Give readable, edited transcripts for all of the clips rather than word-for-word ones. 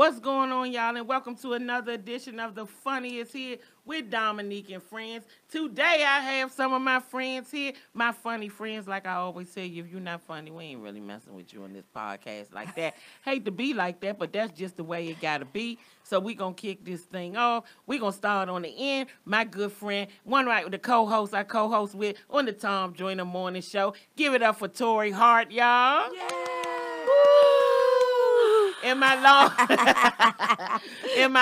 What's going on, y'all? And welcome to another edition of The Funniest Here with Dominique and friends. Today, I have some of my friends here, my funny friends. Like I always tell you, if you're not funny, we ain't really messing with you on this podcast like that. Hate to be like that, but that's just the way it got to be. So we going to kick this thing off. We going to start on the end. My good friend, one right with the co-host I co-host with on the Tom Joyner Morning Show. Give it up for Torrei Hart, y'all. Yeah. And my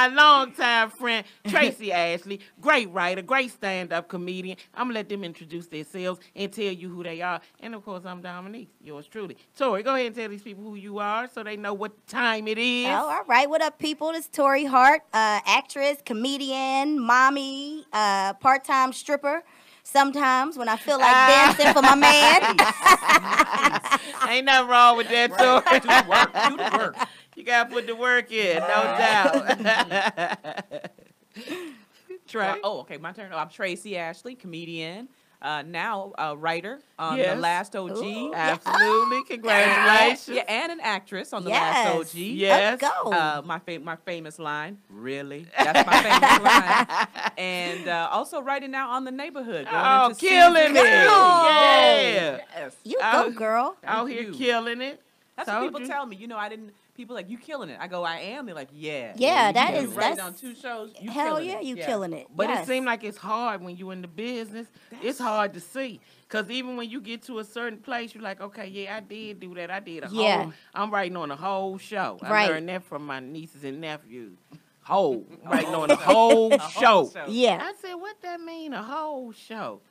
longtime friend, Tracey Ashley, great writer, great stand-up comedian. I'm going to let them introduce themselves and tell you who they are. And, of course, I'm Dominique, yours truly. Torrei, go ahead and tell these people who you are so they know what time it is. Oh, all right. What up, people? This is Torrei Hart, actress, comedian, mommy, part-time stripper. Sometimes when I feel like dancing for my man. Nice. Ain't nothing wrong with that, Torrei. Do the work. Do the work. You got to put the work in, no doubt. Trey. Okay, my turn. I'm Tracey Ashley, comedian, now a writer on Yes. The Last OG. Ooh. Absolutely. Congratulations. Yeah, and an actress on The Yes. Last OG. Yes. Let's go. My famous line, really? That's my famous line. And also writing now on The Neighborhood. Going Oh, into killing season it. two. Yeah. Yes. You Oh. go, girl. Out Thank here you. killing it. That's Told what people you. tell me. People like, you killing it. I go, I am. They're like, yeah. Yeah, that you is- right that's- on 2 shows. You Hell killing yeah, it. you killing it. But Yes. it seems like it's hard when you're in the business. It's hard to see. Because even when you get to a certain place, you're like, okay, yeah, I did do that. I did a Yeah. whole, I'm writing on a whole show. I Right. learned that from my nieces and nephews. Writing on a whole A whole show. show. Yeah. I said, what that mean, a whole show?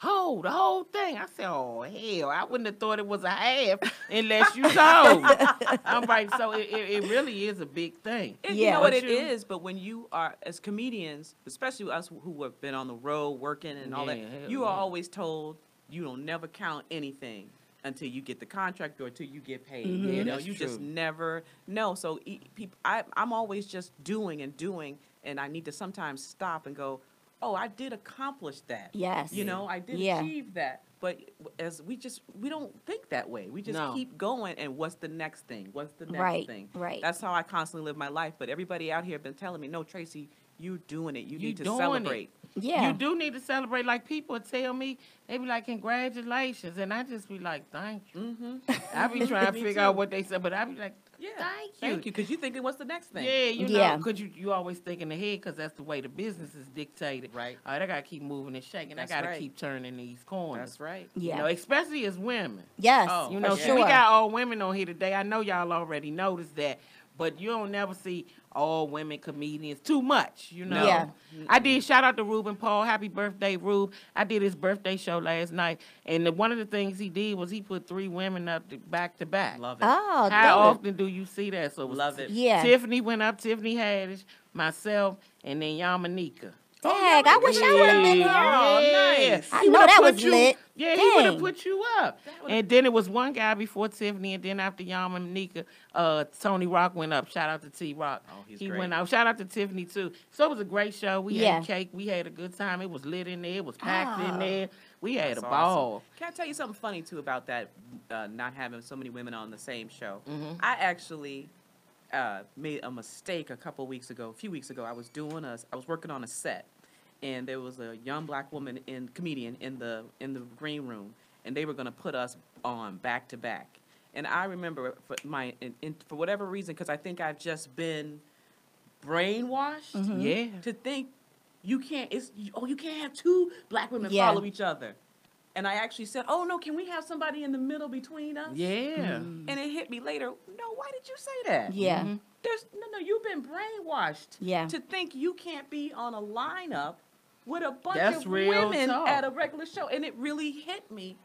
The whole thing. I said, oh, hell, I wouldn't have thought it was a half unless you told. I'm right. So it really is a big thing. You Yeah. know what But it is, but when you are, as comedians, especially us who have been on the road working and all Yeah, that, hell you are yeah. always told you don't never count anything until you get the contract or until you get paid. Mhm. Yeah, You know, that's you just true. never know. So I'm always just doing, and I need to sometimes stop and go, oh, I did accomplish that. Yes. You know, I did Yeah. achieve that. But as we don't think that way. We just No. keep going, and what's the next thing? What's the next Right, thing? right. That's how I constantly live my life. But everybody out here have been telling me, no, Tracey, you're doing it. You You need to doing it. celebrate. Yeah. You do need to celebrate. Like people tell me, they be like, congratulations. And I just be like, thank you. Mm-hmm. I be trying to Me figure too. out what they said, but I be like, Yeah. thank you. Because you're thinking, what's the next thing? Yeah, you Yeah. know, because you always thinking ahead because that's the way the business is dictated. Right. All right, I got to keep moving and shaking. That's I got to right. keep turning these corners. That's right. Yeah. You know, especially as women. Yes. Oh, You for know, yeah. sure. we got all women on here today. I know y'all already noticed that, but you don't never see all women comedians too much, you know. Yeah. I did shout out to Ruben Paul. Happy birthday, Rube. I did his birthday show last night, and one of the things he did was he put 3 women up back to back. Love it. Oh, How dope. often do you see that? So was Love it. Yeah. Tiffany went up, Tiffany Haddish, myself, and then Yamanika. Dang, I wish I would have been here. Oh, nice. I He know would've that put was you- lit. Yeah, he would have Dang. put you up. That would've- And then it was one guy before Tiffany, and then after Yamanika, Tony Rock went up. Shout out to T Rock. Oh, he's he great. went out. Shout out to Tiffany too. So it was a great show. We Yeah. ate cake. We had a good time. It was lit in there. It was packed in Oh. there. We had That's a ball. awesome. Can I tell you something funny too about that? Not having so many women on the same show. Mhm. I actually made a mistake a few weeks ago. I was working on a set, and there was a young black woman comedian in the green room, and they were going to put us on back to back. And I remember for whatever reason, because I think I've just been brainwashed Mhm. Yeah. to think you can't have 2 black women Yeah. follow each other. And I actually said, oh no, can we have somebody in the middle between us? Yeah. And it hit me later, no, why did you say that? Yeah. Mhm. There's no, you've been brainwashed Yeah. to think you can't be on a lineup with a bunch That's of real women talk. at a regular show. And it really hit me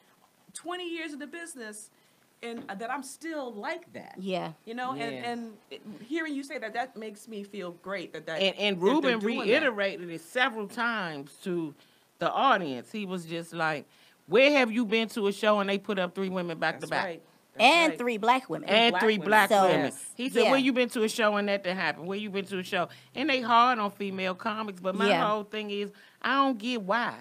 20 years in the business and that I'm still like that. Yeah. You know, Yeah. and hearing you say that, that makes me feel great that And that Ruben they're doing that. reiterated it several times to the audience. He was just like, where have you been to a show and they put up 3 women back to That's back? right. That's And right. 3 black women. And black 3 women. black So, women. He said, yeah. where you been to a show and that didn't happen? Where you been to a show? And they hard on female comics, but my Yeah. whole thing is, I don't get why.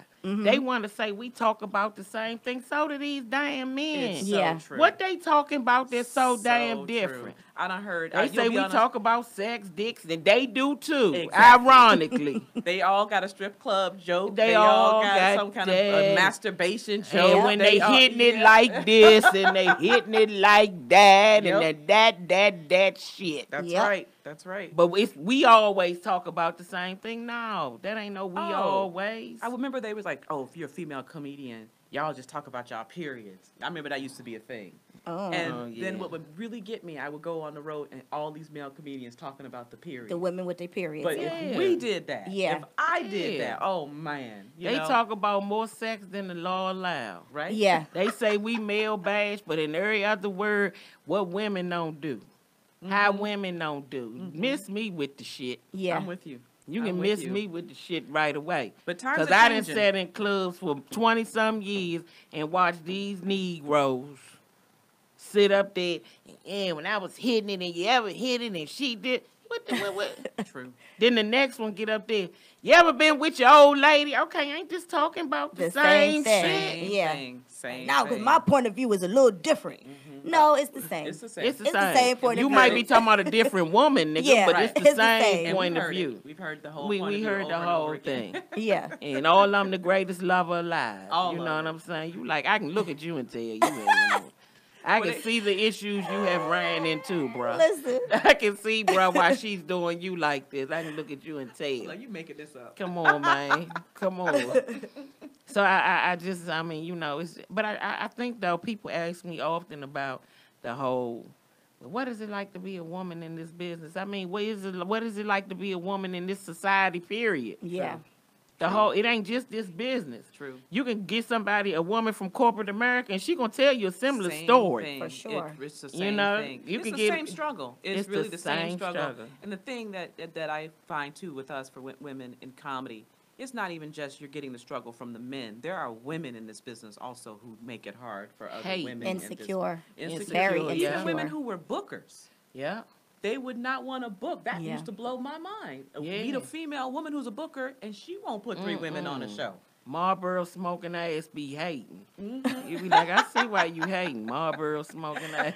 they want to say we talk about the same thing. So do these damn men. It's Yeah. so true. What they talking about that's so damn true. different? I done heard. They you'll say be we on a- talk about sex, dicks, and they do too. Exactly. Ironically. They all got a strip club joke. They all all got got some kind that. of masturbation joke. And when they all- hitting it yeah. like this and they hitting it like that Yep. and that shit. That's Yep. right. That's right. But if we always talk about the same thing, no, that ain't no we Oh. always. I remember they was like, "Oh, if you're a female comedian, y'all just talk about y'all periods." I remember that used to be a thing. Oh. And yeah. then what would really get me, I would go on the road and all these male comedians talking about the period. The women with their periods. But Yeah. if we did that, Yeah. if I did Yeah. that, oh man, you They know, talk about more sex than the law allow. right? Yeah. They say we male bash, but in every other word, what women don't do. How women don't do. Miss me with the shit. Yeah. I'm with you. You I'm can with miss you. me with the shit right away. But times Because are I done changing. sat in clubs for 20-some years and watched these Negroes sit up there. And when I was hitting it and you ever hit it and she did. What? True. Then the next one get up there. You ever been with your old lady? Okay, I ain't just talking about the, The same same thing. shit. Same Yeah. thing. Same Now, because thing. my point of view is a little different. No, it's the same. It's the same. It's the It's the same. same point of You view. might be talking about a different woman, nigga, Yeah, but right. it's the It's the same same. And point we've of heard view. it. We've heard the whole We point of view heard over the and whole over again. thing. Yeah. And all I'm the greatest lover alive. All you of know what it. I'm saying? You like, I can look at you and tell you. I can see the issues you have ran into, bro. Listen. I can see, bro, why she's doing you like this. I can look at you and tell. Like, you making this up. Come on, man. Come on. So I mean, you know, but I think though people ask me often about the whole, what is it like to be a woman in this business? I mean, what is it like to be a woman in this society? Period. Yeah. The whole, it ain't just this business. True. You can get a woman from corporate America, and she gonna tell you a similar Same story. thing. For sure. It's the You same know, thing. you It's can the get- same struggle. It's it's really the the same same struggle. struggle. And the thing that I find too with us for women in comedy, it's not even just you're getting the struggle from the men. There are women in this business also who make it hard for other Hate. women. in this- Insecure. Insecure. Very Yeah. Even insecure. women who were bookers. Yeah. They would not want to book. That Yeah. used to blow my mind. Yeah. Meet a female woman who's a booker, and she won't put 3 women on a show. Marlboro smoking ass be hating. Mm-hmm. You be like, I see why you hating. Marlboro smoking ass.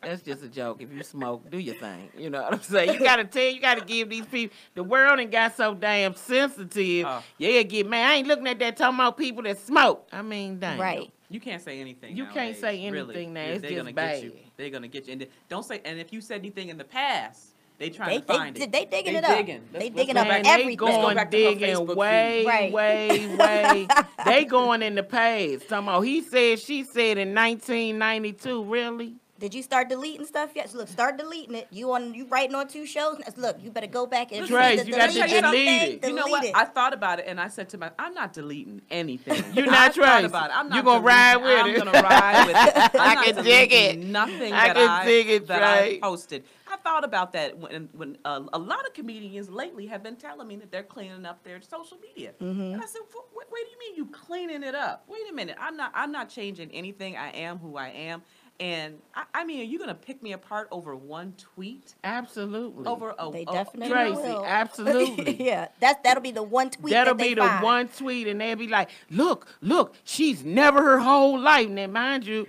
That's just a joke. If you smoke, do your thing. You know what I'm saying? You gotta give these people. The world ain't got so damn sensitive. Yeah, get mad. I ain't looking at that talking about people that smoke. I mean, damn. Right. You can't say anything. You can't nowadays, say really. anything now. Yeah, It's they're just gonna bad. Get you. They're gonna get you. And don't say. And if you said anything in the past, they trying They to find it. they digging They it up. digging. They Let's digging go up back- Man, everything. they Let's go going back to her digging Facebook way, feed. Right. way. They going in the past. Talking about he said, she said in 1992. Really? Did you start deleting stuff yet? So look, start deleting it. You writing on 2 shows? Look, you better go back and Trace, see you got to delete delete thing, it. You know what? delete I thought about it, and I said to myself, I'm not deleting anything. You're not I thought Tracy. about it. I'm not You gonna ride deleting- with it. I'm gonna ride with it. I'm I not can dig deleting it. Nothing I that can dig it, that I Trey. posted. I thought about that when a lot of comedians lately have been telling me that they're cleaning up their social media, and I said, "What do you mean you cleaning it up? Wait a minute, I'm not changing anything. I am who I am." And I mean, are you gonna pick me apart over one tweet? Absolutely. Over a They a- definitely Tracy, will. absolutely. Yeah, that'll be the one tweet. That'll that they be the find. one tweet, and they'll be like, look, she's never her whole life. Now, mind you,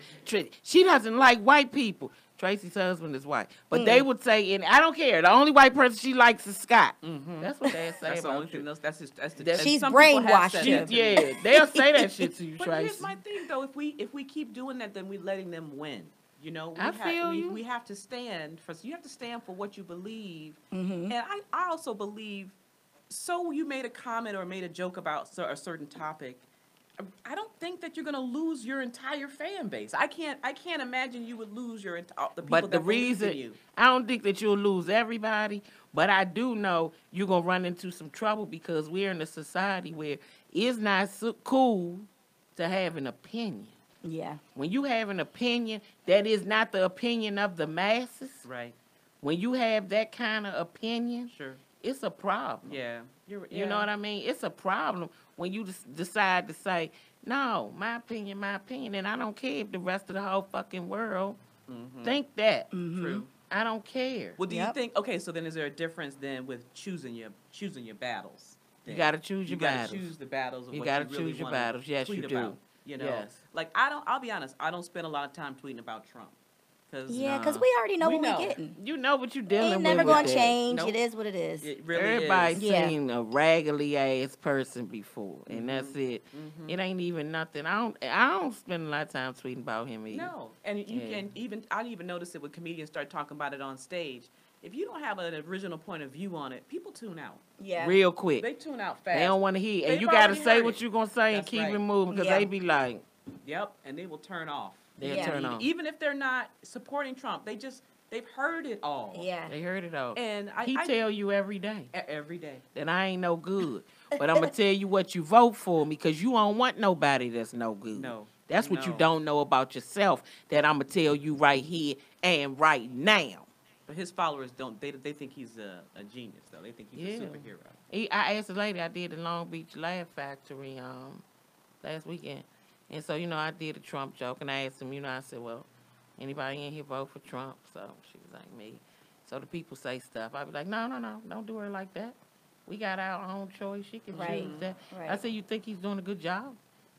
she doesn't like white people. Tracy's husband is white. But they would say, and I don't care, the only white person she likes is Scott. That's what they say That's the about only you. thing else. That's and She's some people have brainwashed said you. that to me. Yeah, they'll say that shit to you, But Tracy. here's my thing, though. If we keep doing that, then we're letting them win. You know, I feel you. We have to stand for. You have to stand for what you believe. And I also believe. So you made a comment or made a joke about a certain topic. I don't think that you're going to lose your entire fan base. I can't imagine you would lose the people But the that believe in reason, you. I don't think that you'll lose everybody, but I do know you're going to run into some trouble because we're in a society where it's not so cool to have an opinion. Yeah. When you have an opinion, that is not the opinion of the masses. Right. When you have that kind of opinion, Sure. it's a problem. Yeah. You know what I mean? It's a problem when you decide to say, no, my opinion, and I don't care if the rest of the whole fucking world think that. True. I don't care. Well, do you Yep. think? Okay, so then is there a difference then with choosing your battles? thing. You got to choose your battles. You got to choose the battles of you what gotta you really choose your want to battles. Yes, tweet you do. about. You know, Yes. like I'll be honest, I don't spend a lot of time tweeting about Trump. Yeah, because we already know We what know. we're getting. You know what you're dealing Ain't with. never with gonna that. change. Nope. It is what it is. It really Everybody's is. Yeah. seen a raggedy ass person before, and that's it. Mhm. It ain't even nothing. I don't spend a lot of time tweeting about him either. No, and you Yeah. can even I even notice it when comedians start talking about it on stage. If you don't have an original point of view on it, people tune out. Yeah. Real quick. They tune out fast. They don't want to hear, and They've you got to already say heard what it. you're gonna say and That's keep right. it moving because Yeah. they be like, Yep, and they will turn off. they'll Yeah. turn off. Even if they're not supporting Trump, they've heard it all. Yeah. They heard it all. And He tell you every day every day. that I ain't no good, but I'm gonna tell you what you vote for me because you don't want nobody that's no good. No. That's what you No. don't know about yourself that I'm gonna tell you right here and right now. But his followers don't. They think he's a genius though. They think he's a Yeah. superhero. I asked the lady I did the Long Beach Laugh Factory last weekend, and so I did a Trump joke, and I asked him, I said, well, anybody in here vote for Trump? So she was like, me. So the people say stuff. I be like, no, don't do her like that. We got our own choice. She can Right. choose that. Right. I said, you think he's doing a good job?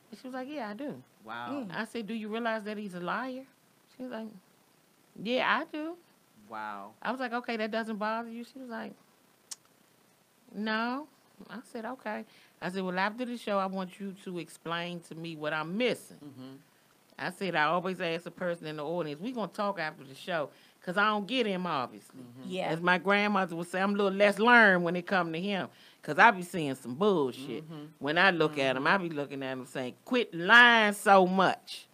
And she was like, yeah, I do. Wow. I said, do you realize that he's a liar? She was like, yeah, I do. Wow. I was like, okay, that doesn't bother you? She was like, no. I said, okay. I said, well, after the show, I want you to explain to me what I'm missing. Mm-hmm. I said, I always ask a person in the audience, we're going to talk after the show, because I don't get him, obviously. Yeah. As my grandmother would say, I'm a little less learned when it come to him, because I be seeing some bullshit. When I look at him, I be looking at him saying, quit lying so much.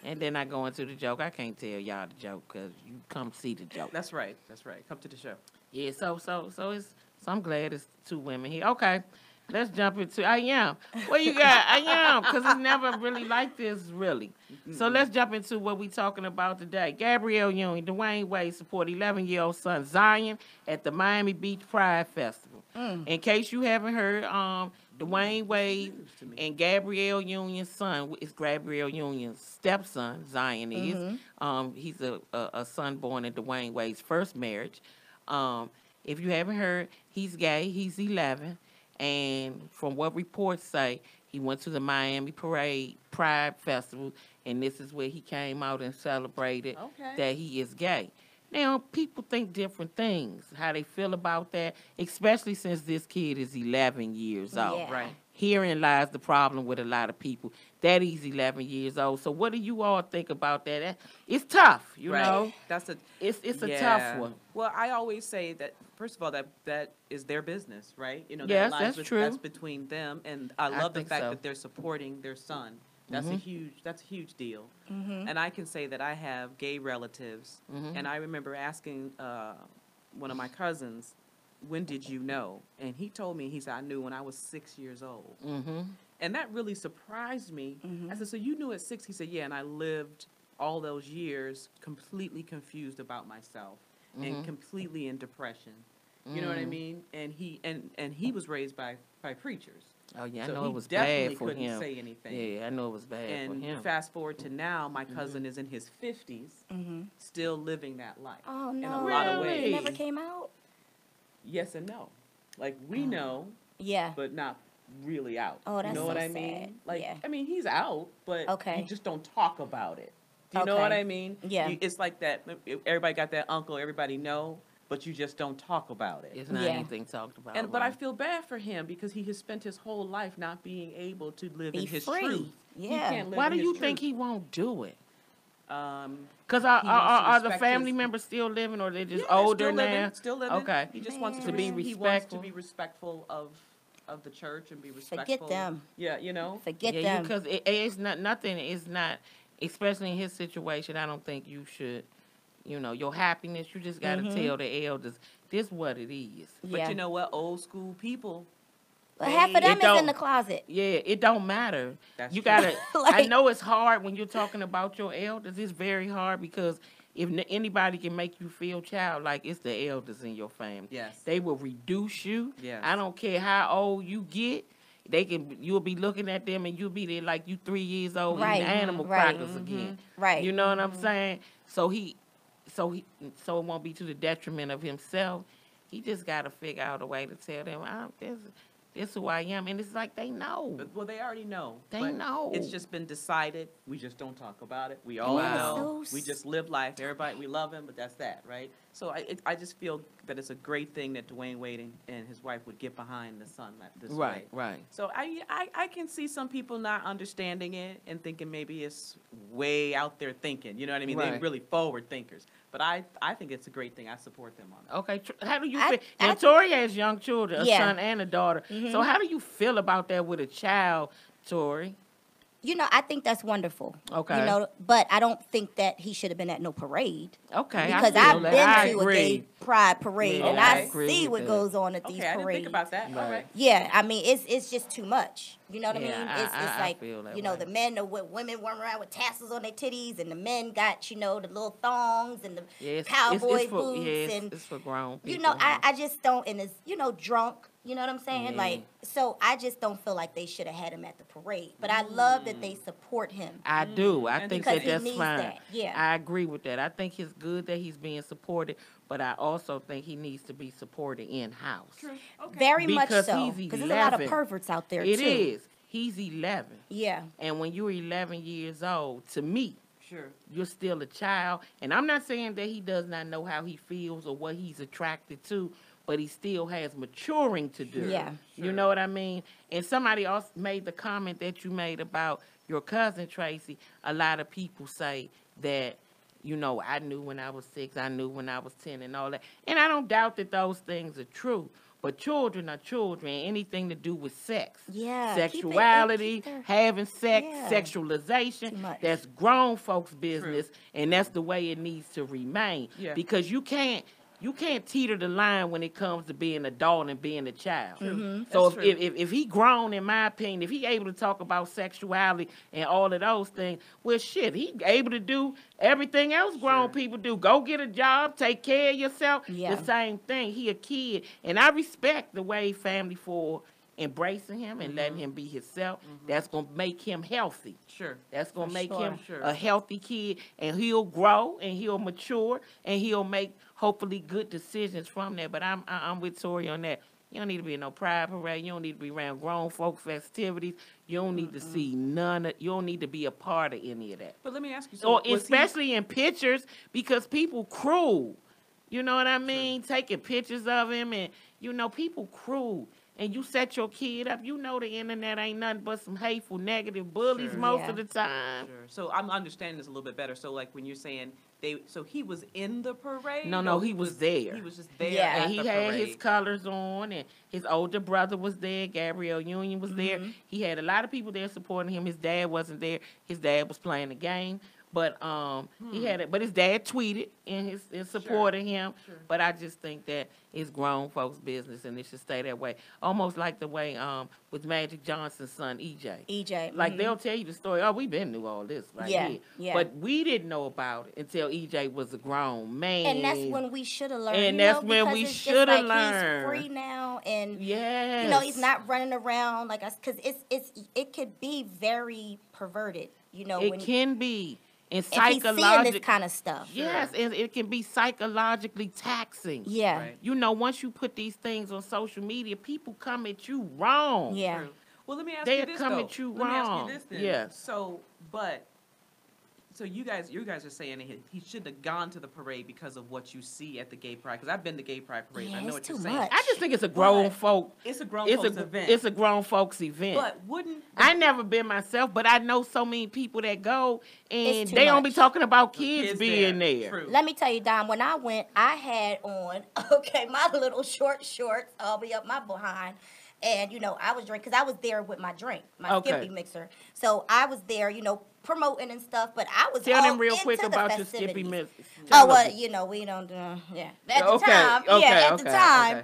And then I go into the joke. I can't tell y'all the joke, because you come see the joke. That's right. That's right. Come to the show. Yeah, so I'm glad it's two women here. Okay, let's jump into I Am. What you got? I Am, because it's never really like this, really. So let's jump into what we talking about today. Gabrielle Union, Dwayne Wade support 11-year-old son Zion at the Miami Beach Pride Festival. In case you haven't heard, Dwayne Wade and Gabrielle Union's son is Gabrielle Union's stepson, Zion is. He's a son born in Dwayne Wade's first marriage. If you haven't heard, he's gay. He's 11. And from what reports say, he went to the Miami Pride Festival, and this is where he came out and celebrated that he is gay. Now, people think different things, how they feel about that, especially since this kid is 11 years old. Yeah. Right. Herein lies the problem with a lot of people, that he's 11 years old. So what do you all think about that? It's tough, you know? That's a It's a tough one. Well, I always say that first of all that is their business, right? Yes, that that's true. That's between them, and I love the think fact so. that they're supporting their son. That's a huge deal. And I can say that I have gay relatives, and I remember asking one of my cousins, when did you know? And he told me, he said, I knew when I was 6 years old. And that really surprised me. I said, so you knew at 6? He said, yeah, and I lived all those years completely confused about myself and completely in depression. You know what I mean? And he was raised by preachers. Oh, yeah, So I know he it was definitely bad for couldn't him. say anything. Yeah, I know it was bad for And him. fast forward to now, my cousin is in his 50s, still living that life. Oh In no. a lot of Really? ways. It never came out. Yes and no. Like, we know, Yeah. but not really out. Oh, that's you know so what I sad. mean? Like, Yeah. I mean, he's out, but Okay. you just don't talk about it. Do you know Okay. what I mean? Yeah. It's like that. Everybody got that uncle. Everybody know, but you just don't talk about it. It's not Yeah. anything talked about. But I right? feel bad for him because he has spent his whole life not being able to live Be in his free. truth. Yeah. He can't live Why in do his you truth. think he won't do it? Because He wants to are the respect family his- members still living, or they're just Yeah, older still living, now? Still living. Okay. He just wants Man. to be He wants to respectful. be respectful of the church and be respectful. Forget them. Yeah, you know. Forget Yeah, them. because it's not nothing. It's not, especially in his situation. I don't think you should. Your happiness. You just got to tell the elders this what it is. But Yeah. you know what? Old school people. But half of It them is in don't- the closet. Yeah, it don't matter. That's You true. gotta. I Like- know it's hard when you're talking about your elders. It's very hard because if anybody can make you feel childlike, it's the elders in your family. Yes. They will reduce you. Yes. I don't care how old you get. You'll be looking at them and you'll be there like you 3 years old Right. eating animal Right. crackers again. Right. You know what I'm saying? So it won't be to the detriment of himself. He just got to figure out a way to tell them, This is who I am. And it's like they know. Well, they already know. They but know. It's just been decided. We just don't talk about it. We all Wow. know. We just live life. Everybody, we love him, but that's that, right? So I just feel that it's a great thing that Dwayne Wade and his wife would get behind the son this way. Right. So I can see some people not understanding it and thinking maybe it's way out there thinking. You know what I mean? They're Right. really forward thinkers. But I think it's a great thing. I support them on it. Okay, how do you feel? Now, Torrei has young children, a Yeah. son and a daughter. So how do you feel about that with a child, Torrei? You know, I think that's wonderful. Okay. You know, but I don't think that he should have been at no parade. Okay, Because I feel I've that. been I to agree. a gay pride parade, Yeah, and I I agree see with what that. goes on at these Okay, I parades. didn't think about that. All Right. right. Yeah, I mean, it's just too much. You know what Yeah, I mean? I It's like, feel that you know, way. the men are with women running around with tassels on their titties, and the men got, you know, the little thongs and the Yeah, cowboy for, boots. yeah, And, it's for grown people. you know, huh? I just don't, and it's, you know, drunk. You know what I'm saying? Yeah. Like, so I just don't feel like they should have had him at the parade. But I love that they support him. I do. I And think because that he that's needs fine. that, yeah. I agree with that. I think it's good that he's being supported, but I also think he needs to be supported in house. True. Okay. Very much Because so. he's Because there's a lot of 11. perverts out there, It too. is. He's 11. Yeah. And when you're 11 years old, to me, Sure. you're still a child. And I'm not saying that he does not know how he feels or what he's attracted to, but he still has maturing to do. Yeah. You know what I mean? And somebody else made the comment that you made about your cousin, Tracey. A lot of people say that, you know, I knew when I was 6, I knew when I was 10 and all that. And I don't doubt that those things are true. But children are children. Anything to do with sex, Yeah, sexuality, keep their- having sex, Yeah. sexualization, Too much. that's grown folks' business, and that's the way it needs to remain. Yeah. Because you can't teeter the line when it comes to being an adult and being a child. So That's if he grown, in my opinion, if he able to talk about sexuality and all of those things, well, shit, he able to do everything else grown people do. Go get a job, take care of yourself. Yeah. The same thing. He a kid, and I respect the way family for embracing him and letting him be himself. That's gonna make him healthy. Sure. That's gonna For make sure. him Sure. a healthy kid, and he'll grow and he'll mature and he'll make hopefully good decisions from that. But I'm with Torrei on that. You don't need to be in no pride parade. You don't need to be around grown folk festivities. You don't need to see none of. You don't need to be a part of any of that. But let me ask you. So Or was especially in pictures, because people cruel. You know what I mean? Taking pictures of him, and you know people cruel. And you set your kid up. You know the internet ain't nothing but some hateful, negative bullies Sure. most Yeah. of the time. Sure. So I'm understanding this a little bit better. So like when you're saying so he was in the parade? No, or he was there. He was just there. Yeah. at And he the had parade. his colors on, and his older brother was there. Gabrielle Union was there. He had a lot of people there supporting him. His dad wasn't there. His dad was playing the game. But he had it. But his dad tweeted in support of him. Sure. But I just think that it's grown folks' business, and it should stay that way. Almost like the way with Magic Johnson's son EJ. EJ. Like they'll tell you the story. Oh, we been knew all this right Yeah, here. yeah. But we didn't know about it until EJ was a grown man. And that's when we should have learned. And you that's know, when because we it's just shoulda like learned. He's free now, and Yes. you know he's not running around like us. Because it could be very perverted. You know, It when can be. And if he's seeing this psychological. kind of stuff. Yes, and it can be psychologically taxing. Yeah. Right. You know, once you put these things on social media, people come at you wrong. Yeah. True. Well, let me ask They'll you this come though. at you Let me ask wrong. you this then. Yes. So you guys are saying that he shouldn't have gone to the parade because of what you see at the gay pride. Because I've been to gay pride parades. Yeah, I know it's what you're too saying. much. I just think it's a grown But folk. It's a grown It's folks a event. it's a grown folks event. But wouldn't I never been myself, but I know so many people that go, and It's too they don't be much. talking about the kids being there. True. Let me tell you, Dom, when I went, I had on, my little short shorts all the way up my behind. And, you know, I was drinking, because I was there with my drink, my Okay. Skippy mixer. So I was there, you know, promoting and stuff, but I was Tell all them real into quick the about your Skippy festivities. mix. Oh, well, you know, we don't do, yeah. At the Okay, time, okay, at the okay, time,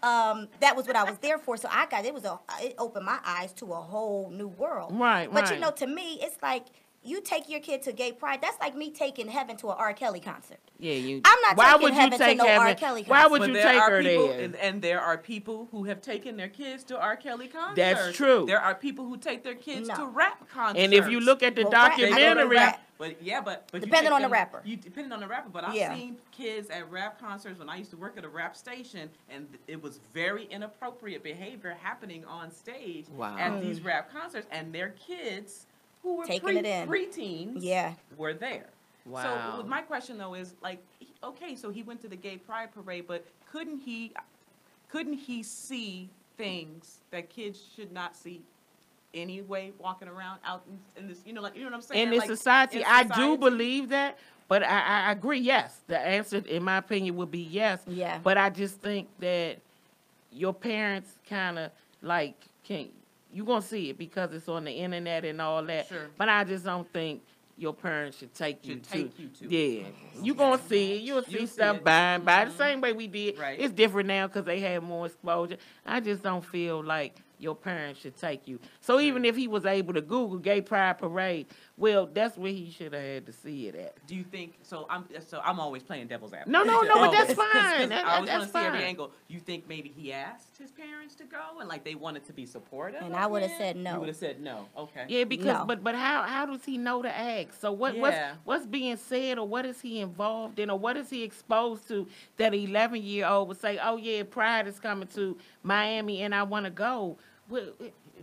okay. that was what I was there for. So it opened my eyes to a whole new world. Right, But, you right. know, to me, it's like, you take your kid to gay pride. That's like me taking Heaven to an R. Kelly concert. Yeah, I'm not why taking would you Heaven take to no Heaven? R. Kelly concert. Why would But you there take are her people, there? and there are people who have taken their kids to R. Kelly concerts. That's true. There are people who take their kids No. to rap concerts. And if you look at the Well, rap- they go to documentary, rap. But you Depending take on the them- rapper. Depending on the rapper. But I've Yeah. seen kids at rap concerts when I used to work at a rap station, and it was very inappropriate behavior happening on stage Wow. at these rap concerts, and their kids who were Taking it in. preteens Yeah. were there. Wow. So my question though is like, okay, so he went to the gay pride parade, but couldn't he see things that kids should not see anyway, walking around out in this, you know what I'm saying? in this Like, society, in I do society? believe that. But I agree, yes. The answer, in my opinion, would be yes. Yeah. But I just think that your parents kind of, like, you're going to see it because it's on the internet and all that. Sure. But I just don't think your parents should take you to. Yeah. Okay. You're going to see it. You'll see see stuff it. by and by. The same way we did. Right. It's different now because they have more exposure. I just don't feel like your parents should take you. So even if he was able to Google Gay Pride Parade, well, that's where he should have had to see it at. Do you think so? I'm always playing devil's advocate. No, but that's Always. 'Cause fine. I always That's want to see every fine. angle. You think maybe he asked his parents to go and like they wanted to be supportive? And of I would have him? said You no. would have said no. Okay. Yeah, because No. but how does he know to ask? So Yeah. what's being said, or what is he involved in, or what is he exposed to that an 11-year-old would say, oh yeah, Pride is coming to Miami and I want to go.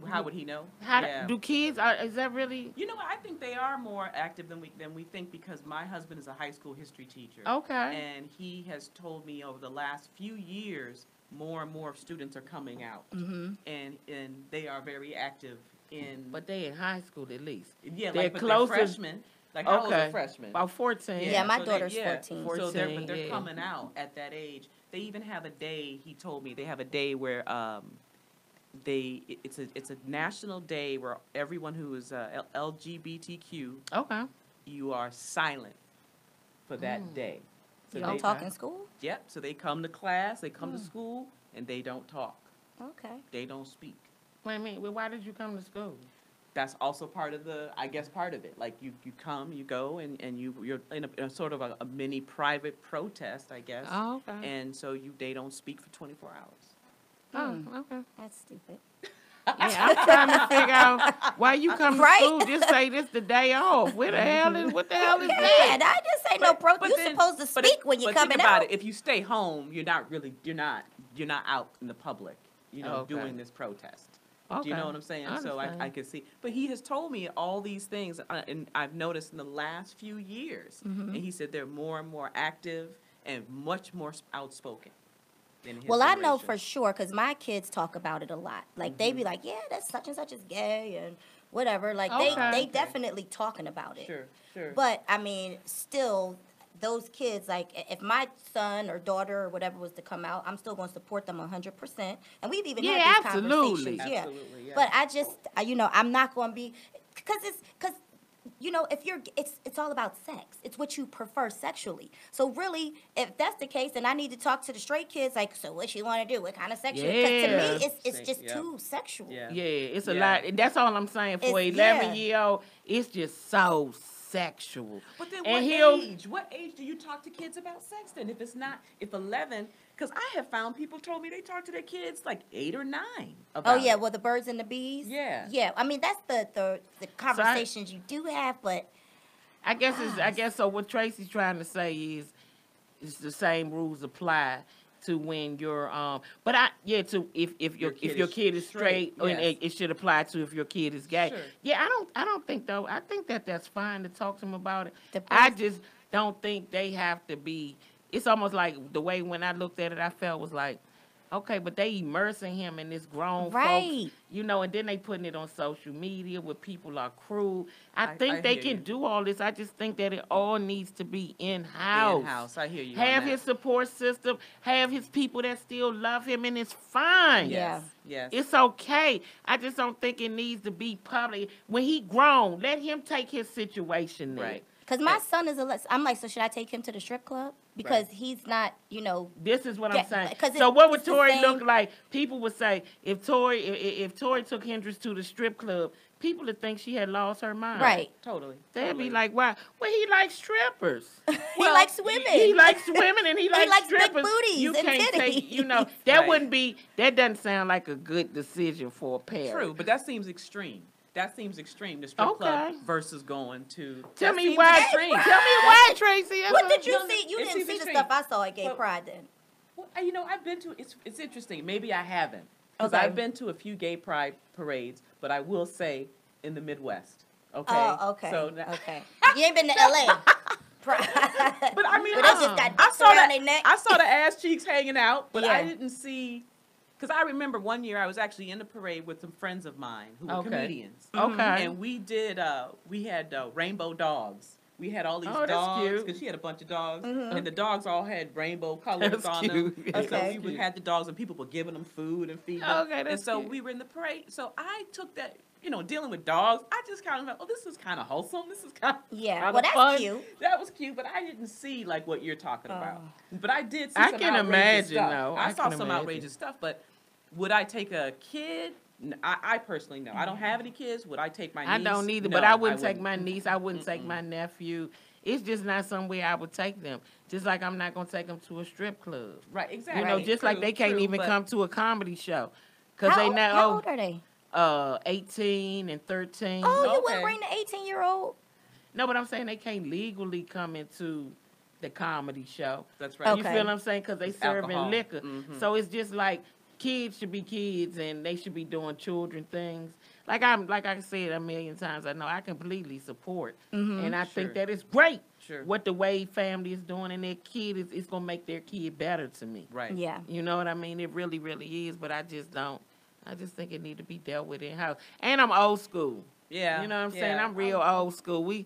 How would he know? How Yeah. do kids? Is that really You know what? I think they are more active than we think because my husband is a high school history teacher. okay? And he has told me over the last few years, more and more students are coming out, Mm-hmm. and they are very active in. But they in high school at least. yeah, they're like but closer- they're freshmen. Like how old Okay. are freshmen? About 14. Yeah, my so daughter's they, 14. So they're 14, yeah. coming out at that age. They even have a day. He told me they have a day where it's a national day where everyone who is LGBTQ, Okay. you are silent for that day. So You don't they- talk in school? Yep. So they come to class, they come to school, and they don't talk. Okay. They don't speak. Wait a minute. Well, why did you come to school? That's also part of part of it. Like you come, you go, and you're in a sort of a mini private protest, I guess. Oh, okay. And so they don't speak for 24 hours. Oh, okay. That's stupid. Yeah, I'm trying to figure out why you come to Right? school. Just say this the day off. What the hell is Yeah, that? I just say no pro. You're then- supposed to but speak when you're but think coming about out. it. If you stay home, you're not out in the public, Okay. doing this protest. Okay. Do you know what I'm saying? I So I understand. can see. But he has told me all these things, and I've noticed in the last few years. Mm-hmm. And he said they're more and more active and much more outspoken than his Well, I know generation. for sure because my kids talk about it a lot. Like they be like, "Yeah, that's such and such is gay and whatever." Like Okay. they definitely talking about it. Sure. But I mean, still, those kids, like, if my son or daughter or whatever was to come out, I'm still going to support them 100%. And we've even Yeah, had these absolutely. conversations. Yeah. Absolutely, yeah. But I just, I'm not going to be, because if it's all about sex. It's what you prefer sexually. So really, if that's the case, then I need to talk to the straight kids, like, so what you want to do? What kind of sexual? Because to Yeah. me, it's Same, just yeah. too sexual. Yeah. Yeah, it's a Yeah. lot. And that's all I'm saying. For It's- 11-year-old, it's just so sexual. But then And what age do you talk to kids about sex then? If 11, because I have found people told me they talk to their kids like 8 or 9 about Oh yeah, it. well the birds and the bees. Yeah. Yeah, I mean that's the conversations you do have, but I guess so. What Tracy's trying to say is the same rules apply to when you're to if your kid is straight, yes. and it should apply to if your kid is gay. Sure. Yeah, I don't think though. I think that's fine to talk to them about it. The I best- just don't think they have to be. It's almost like the way when I looked at it, I felt was like, okay, but they immersing him in this grown Right. folks, and then they putting it on social media where people are cruel. I I think they hear can you. do all this. I just think that it all needs to be in-house. In-house, I hear you. on Have that. his support system. Have his people that still love him, and it's fine. Yes. Yes. It's okay. I just don't think it needs to be public. When he grown, let him take his situation there. Right. because my son is I'm like, so should I take him to the strip club? because he's not, you know. This is what I'm saying. 'cause So what would it's the Torrei same- look like? People would say if Torrei took Hendrix to the strip club, people would think she had lost her mind. Right. Totally. They'd be like, why? Well, he likes strippers. He likes women. He likes women and he likes big strippers. booties You and can't take, titties. you know, that Right. wouldn't be, that doesn't sound like a good decision for a parent. True, but that seems extreme. That seems extreme. The strip club versus going to. Tell that me seems why. extreme. Tell me why, Tracy. What did you see? You It didn't seems see the extreme. stuff I saw at Gay Well, Pride then. Well, you know, I've been to. It's interesting. Maybe I haven't, because Okay. I've been to a few gay pride parades, but I will say in the Midwest. Okay. Oh, okay. So now, okay. You ain't been to LA. Pride. But I mean, But they just got I dicks saw around the their neck. I saw the ass cheeks hanging out, but I Yeah. didn't see. Because I remember one year I was actually in the parade with some friends of mine who were Okay. comedians. Okay. And we did, we had rainbow dogs. We had all these Oh, that's dogs, cute. because she had a bunch of dogs, Mm-hmm. and the dogs all had rainbow colors That's on cute. them. And Okay. so we would have the dogs, and people were giving them food and feeding them. Okay, and that's so cute. we were in the parade. So I took that, you know, dealing with dogs, I just kind of like, oh, this is kind of wholesome. This is kind of Yeah. Kinda Well, that's fun. cute. that was cute, but I didn't see like what you're talking about. But I did see I some can outrageous imagine, stuff. though. I I saw can some imagine. outrageous stuff, but would I take a kid? I personally no. I don't have any kids. Would I take my niece? I don't either, No, but I wouldn't take wouldn't. my niece. I wouldn't take my nephew. It's just not somewhere I would take them. Just like I'm not going to take them to a strip club. Right, exactly. You know, just like True, they can't true, even but- come to a comedy show. Because they not How old are they? 18 and 13. Oh, you Okay. wouldn't bring the 18-year-old? No, but I'm saying they can't legally come into the comedy show. That's right. You Okay. feel what I'm saying? Because they It's serving alcohol. liquor. Mhm. So it's just like kids should be kids and they should be doing children things. Like I said a million times, I know I completely support. And I think Sure. that it's great Sure. what the Wade family is doing, and their kid is it's gonna make their kid better to me. Right. Yeah. You know what I mean? It really, really is, but I just don't. I just think it need to be dealt with in house. And I'm old school. Yeah. You know what I'm saying? yeah. I'm real old school. We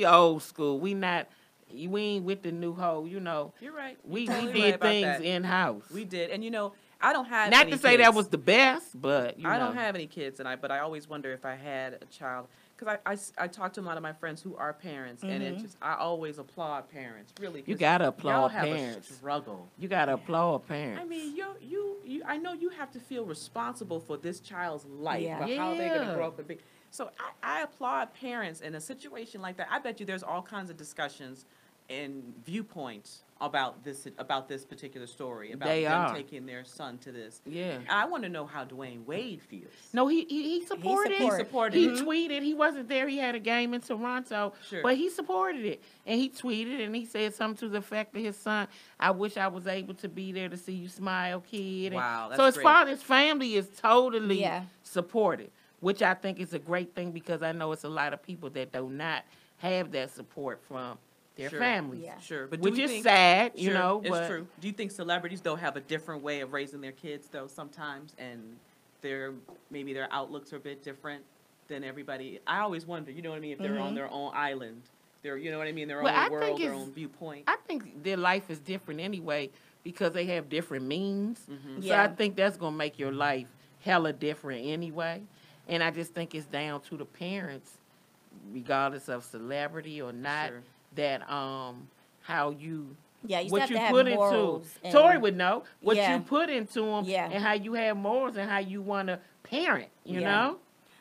old school. We ain't with the new hoe, you know. You're right. We You're totally did right about things that. in house. We did, and you know, I don't have. Not any to say that kids. was the best, but you I know. don't have any kids, but I always wonder if I had a child, because I talk to a lot of my friends who are parents, and it just I always applaud parents, really. You 'cause gotta y'all applaud have parents. A struggle. You gotta applaud parents. I mean, you. I know you have to feel responsible for this child's life, Yeah. for how they're gonna Yeah. grow up and be. So I applaud parents in a situation like that. I bet you there's all kinds of discussions and viewpoints about this particular story, about They them are. taking their son to this. Yeah. And I want to know how Dwayne Wade feels. No, he supported. He supported He it. tweeted. He wasn't there. He had a game in Toronto, Sure. but he supported it. And he tweeted and he said something to the effect of his son, "I wish I was able to be there to see you smile, kid." And Wow, so that's his father, his family is totally Yeah. supported, which I think is a great thing because I know it's a lot of people that do not have that support from their Sure. families. Yeah. Sure, but do Which we is think- sad, you Sure, know. it's But true. Do you think celebrities though have a different way of raising their kids though sometimes, and maybe their outlooks are a bit different than everybody? I always wonder, you know what I mean, if they're on their own island, they're, you know what I mean, their Well, I own think world, their it's- own viewpoint. I think their life is different anyway because they have different means. So Yeah. I think that's gonna make your life hella different anyway. And I just think it's down to the parents, regardless of celebrity or not, Sure. that how you Yeah, you what have you to have put morals. into. and- Tori would know what Yeah. you put into them Yeah. and how you have morals and how you want to parent. You Yeah. know.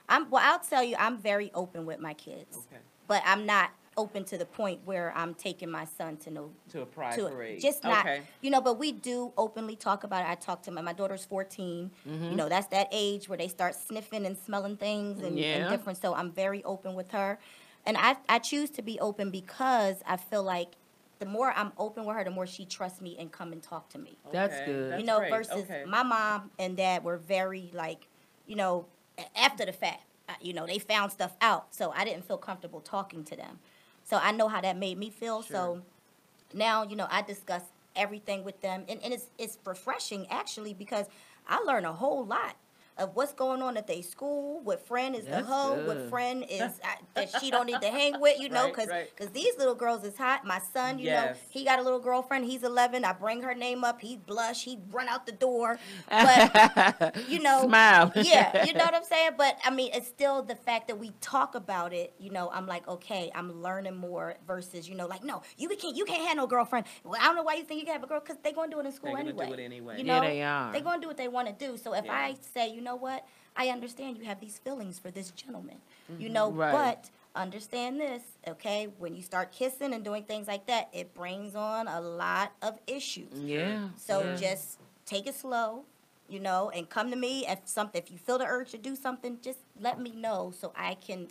I'll tell you, I'm very open with my kids, Okay. but I'm not open to the point where I'm taking my son to no To a pride to parade. just not Okay. but we do openly talk about it. I talk to my daughter's 14. Mm-hmm. That's that age where they start sniffing and smelling things and Yeah. different. So I'm very open with her, and I choose to be open because I feel like the more I'm open with her, the more she trusts me and come and talk to me. That's Okay, good. that's great. Versus Okay. my mom and dad were very after the fact, they found stuff out, so I didn't feel comfortable talking to them. So I know how that made me feel. Sure. So now, I discuss everything with them, and it's refreshing actually because I learn a whole lot. of what's going on at their school, what friend is the That's hoe, good. what friend is that she don't need to hang with, you know, Right, because right. these little girls is hot. My son, you know, Yes. he got a little girlfriend. He's 11. I bring her name up. He blush. He run out the door. But, you know. Smile. Yeah, you know what I'm saying? But, I mean, it's still the fact that we talk about it, you know, I'm like, okay, I'm learning more versus, you know, like, no, you can't have no girlfriend. Well, I don't know why you think you can have a girl, because they're going to do it in school They're gonna anyway. do it anyway. You Yeah, know, they are. They're going to do what they want to do. So if Yeah. I say, you know what, I understand you have these feelings for this gentleman, you know, Right. but understand this, okay? When you start kissing and doing things like that, it brings on a lot of issues. Yeah. So yeah. just take it slow, you know, and come to me if you feel the urge to do something, just let me know so I can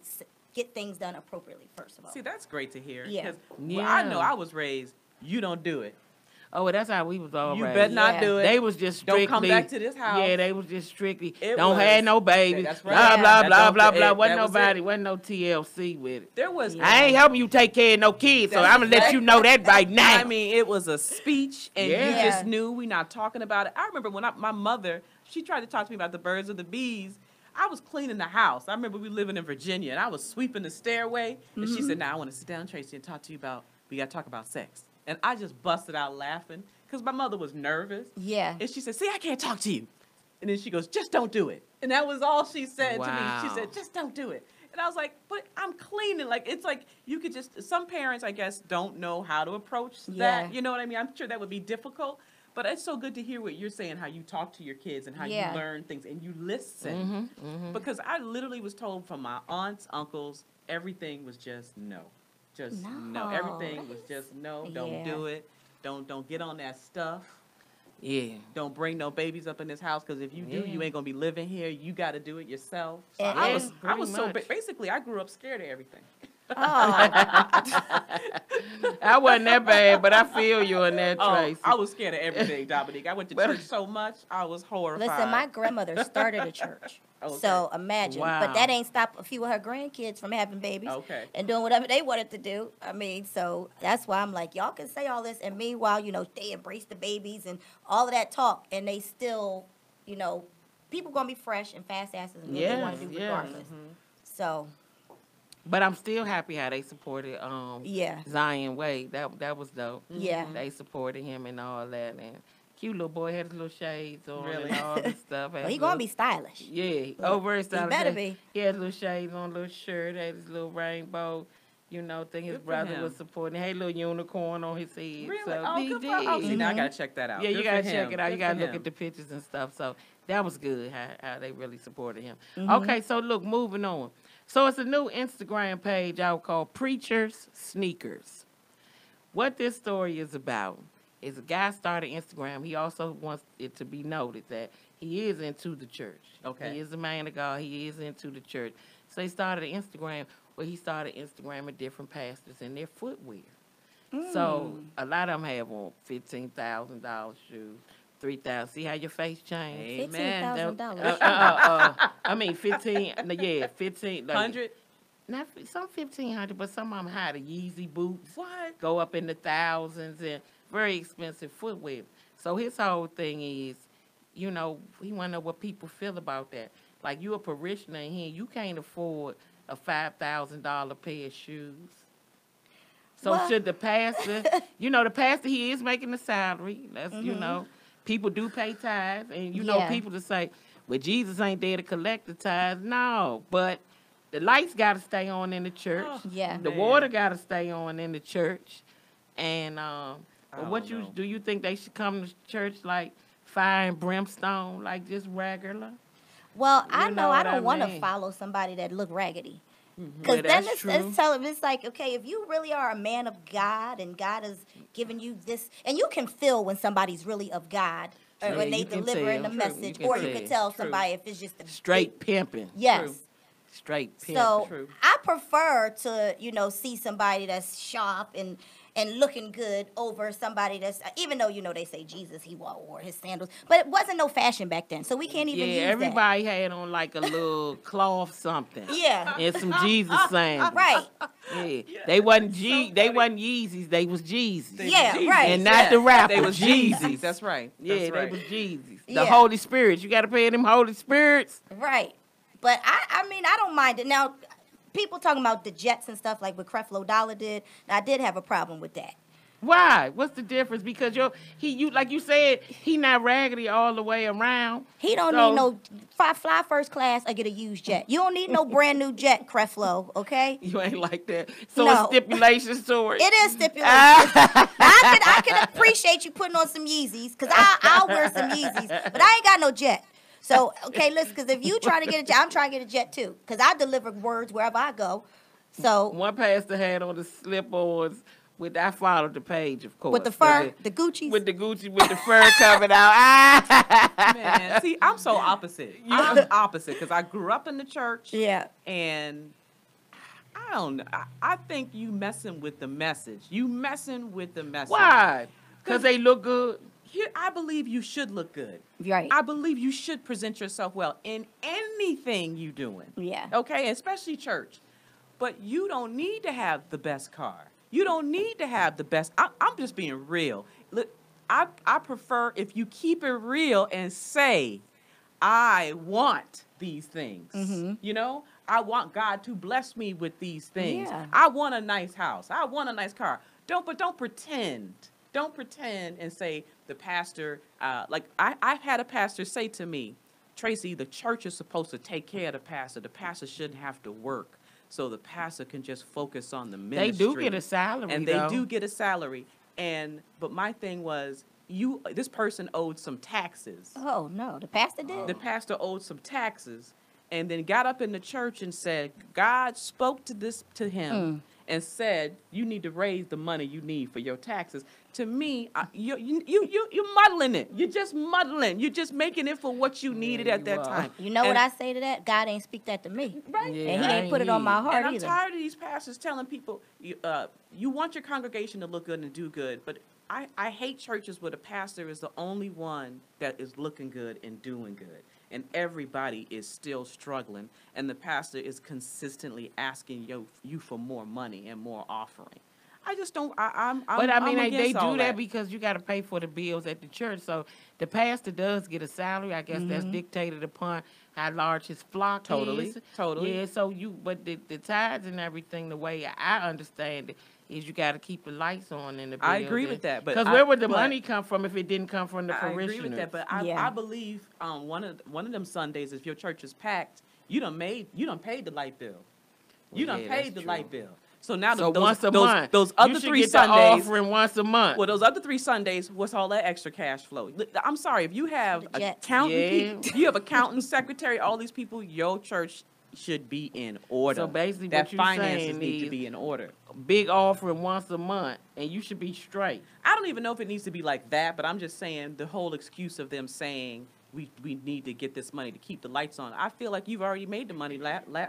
get things done appropriately, first of all. See, that's great to hear. Yeah. 'Cause, Yeah. I know I was raised, you don't do it. Oh, well, that's how we was all You raised. better not Yeah. do it. They was just strictly. Don't come back to this house. Yeah, they was just strictly. It don't was- have no babies. That's Blah right. blah That blah don't- blah blah. it- Wasn't that was nobody. it. Wasn't no TLC with it. There was. I ain't helping you take care of no kids, so That's I'm gonna let right. you know that right now. I mean, it was a speech, and Yeah. you Yeah. just knew we not talking about it. I remember when my mother, she tried to talk to me about the birds or the bees. I was cleaning the house. I remember we living in Virginia, and I was sweeping the stairway, and she said, "Now I want to sit down, Tracey, and talk to you about. We got to talk about sex." And I just busted out laughing because my mother was nervous. Yeah. And she said, "See, I can't talk to you." And then she goes, "Just don't do it." And that was all she said to me. Wow. She said, "Just don't do it." And I was like, "But I'm cleaning." Like, it's like you could just, some parents, I guess, don't know how to approach Yeah. that. You know what I mean? I'm sure that would be difficult. But it's so good to hear what you're saying, how you talk to your kids and how Yeah. you learn things and you listen. Because I literally was told from my aunts, uncles, everything was just no. Just no. No, Everything was that's- just no. Don't yeah. do it. Don't get on that stuff. Yeah. Don't bring no babies up in this house because if you do, Yeah. you ain't gonna be living here. You got to do it yourself. So And- I and was pretty so much. basically I grew up scared of everything. Oh, I wasn't that bad, but I feel you on that, Oh, Tracy. I was scared of everything, Dominique. I went to church so much, I was horrified. listen, my grandmother started a church. Okay. So imagine. Wow. But that ain't stopped a few of her grandkids from having babies Okay. and doing whatever they wanted to do. I mean, so that's why I'm like, y'all can say all this. And meanwhile, you know, they embrace the babies and all of that talk. And they still, you know, people going to be fresh and fast asses and do what they want to do Yes, regardless. So, But I'm still happy how they supported yeah. Zion Wade. That was dope. Yeah. They supported him and all that, and cute little boy had his little shades on Really? and all this stuff. Well, he going to be stylish. Yeah, But over his he better be. He had little shades on, little shirt, had his little rainbow. You know, think his Good for brother him. was supporting. Had a little unicorn on his head. Really? So Oh, he good for, did. oh, see, now I got to check that out. Yeah, you Good gotta for check him. it out. You Good gotta for look him. at the pictures and stuff. So that was good how they really supported him. Mm-hmm. Okay, so look, moving on. So it's a new Instagram page out called Preachers Sneakers. What this story is about is a guy started Instagram. He also wants it to be noted that he is into the church. Okay. He is a man of God. He is into the church. So he started an Instagram where he started Instagramming different pastors and their footwear. So a lot of them have on $15,000 shoes, $3,000. See how your face changed? Amen. $15,000. I mean, 15. Yeah, 15. Like, 100? Not some 1,500, but some of them had the Yeezy boots. What? Go up in the thousands and very expensive footwear. So his whole thing is, you know, he want to know what people feel about that. Like you a parishioner in here, you can't afford a $5,000 pair of shoes. So Well- should the pastor, you know, the pastor, he is making a salary. That's, you know, people do pay tithes. And, you know, Yeah. people to say, well, Jesus ain't there to collect the tithes. No, but the lights got to stay on in the church. Oh, Yeah. The man. water got to stay on in the church. And but what don't you know. do you think they should come to church like fire and brimstone, like just regular? Well, You I know know I what I don't want to mean. follow somebody that look raggedy. Well, Because then that's it's true. telling it's like, okay, if you really are a man of God and God is giving you this, and you can feel when somebody's really of God, or Yeah, when they you can delivering tell. the True, message, you or can you can tell. tell somebody if it's just a Straight pimping. Yes. True. Straight pimping. So True. I prefer to, you know, see somebody that's sharp and and looking good over somebody that's, even though, they say Jesus, he wore his sandals, but it wasn't no fashion back then, so we can't even use that. Everybody had on like a little cloth something. Yeah. And some Jesus sandals. Right. Yeah. They wasn't they wasn't Yeezys, they was Jeezys. Right. And not the rapper. They was Jeezys. That's right. Yeah, That's right. they was Jeezys. The Yeah. Holy Spirits. You got to pay them Holy Spirits. Right. But I mean, I don't mind it. Now, people talking about the Jets and stuff like what Creflo Dollar did, I did have a problem with that. Why? What's the difference? Because you like you said, he not raggedy all the way around. He don't need no fly first class or get a used jet. You don't need no brand new jet, Creflo, okay? You ain't like that. So No. it's stipulations to it. It is stipulations. I can appreciate you putting on some Yeezys, because I'll wear some Yeezys, but I ain't got no jet. So, okay, listen, because if you try to get a jet, I'm trying to get a jet too, because I deliver words wherever I go. So One pastor had on the slip-ons I followed the page, of course. with the fur, the Gucci's. With the Gucci, with the fur coming out. Man, see, I'm so opposite. I'm opposite because I grew up in the church. Yeah. And I don't know. I think you messing with the message. You messing with the message. Why? Because they look good. I believe you should look good. Right. I believe you should present yourself well in anything you doing. Yeah. Okay, especially church. But you don't need to have the best car. You don't need to have the best. I'm just being real. Look, I prefer if you keep it real and say, I want these things. Mm-hmm. I want God to bless me with these things. Yeah. I want a nice house. I want a nice car. Don't pretend. Don't pretend and say the pastor, I've had a pastor say to me, Tracey, the church is supposed to take care of the pastor. The pastor shouldn't have to work. So the pastor can just focus on the ministry. They do get a salary, and they do get a salary. But my thing was, this person owed some taxes. Oh, no, the pastor did? The pastor owed some taxes, and then got up in the church and said, God spoke to him and said, you need to raise the money you need for your taxes. To me, you're muddling it. You're just muddling. You're just making it for what you needed at that time. You know what I say to that? God ain't speak that to me. Right. Yeah, And he ain't put it on my heart And I'm either. tired of these pastors telling people, you want your congregation to look good and do good, but I hate churches where the pastor is the only one that is looking good and doing good. And everybody is still struggling, and the pastor is consistently asking you for more money and more offering. I just don't. I'm they against all do that because you got to pay for the bills at the church. So the pastor does get a salary. I guess that's dictated upon how large his flock is. Totally. Yeah. So but the tithes and everything, the way I understand it, is you got to keep the lights on in the building. I agree with that, but because where would the money come from if it didn't come from the I parishioners? agree with that, but I believe one of them Sundays, if your church is packed, you done paid the light bill. You done paid the light bill. So now once a month, those other you should 3 get Sundays, the offering once a month. well, those other 3 Sundays, what's all that extra cash flow? I'm sorry, if you have accountant, you have accountant, secretary, all these people, your church should be in order. So basically, that what you're finances saying need to is be in order. Big offering once a month, and you should be straight. I don't even know if it needs to be like that, but I'm just saying the whole excuse of them saying we need to get this money to keep the lights on. I feel like you've already made the money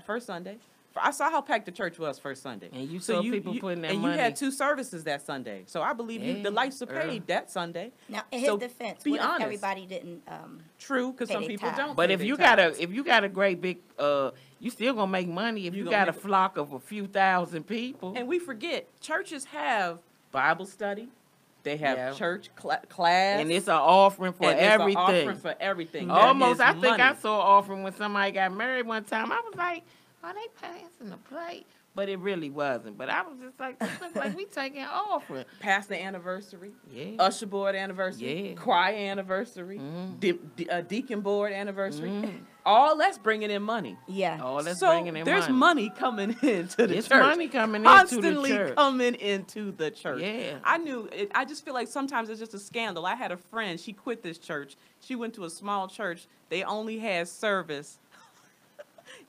first Sunday. I saw how packed the church was first Sunday. And you saw people putting that money. And you had 2 services that Sunday. So I believe the lights are paid that Sunday. Now, in his defense, be what if honest. everybody didn't True, because pay some their people tithes? don't. But pay if their you tithes. got a great big, you still gonna make money if you gonna got a make it. flock of a few thousand people. And we forget, churches have Bible study. They have Yeah. church class. And it's an offering for and it's an everything. offering for everything. That Almost, is I think money. I saw an offering when somebody got married one time. I was like, are they passing the plate? But it really wasn't. But I was just like, this look like we taking offering. Pastor anniversary, Yeah. usher board anniversary, Yeah. choir anniversary, Mhm. deacon board anniversary. Mhm. All that's bringing in money. Yeah. All that's So bringing in there's money. money coming into the It's church. money coming into Constantly the church. coming into the church. Yeah. I knew it. I just feel like sometimes it's just a scandal. I had a friend. She quit this church. She went to a small church. They only had service.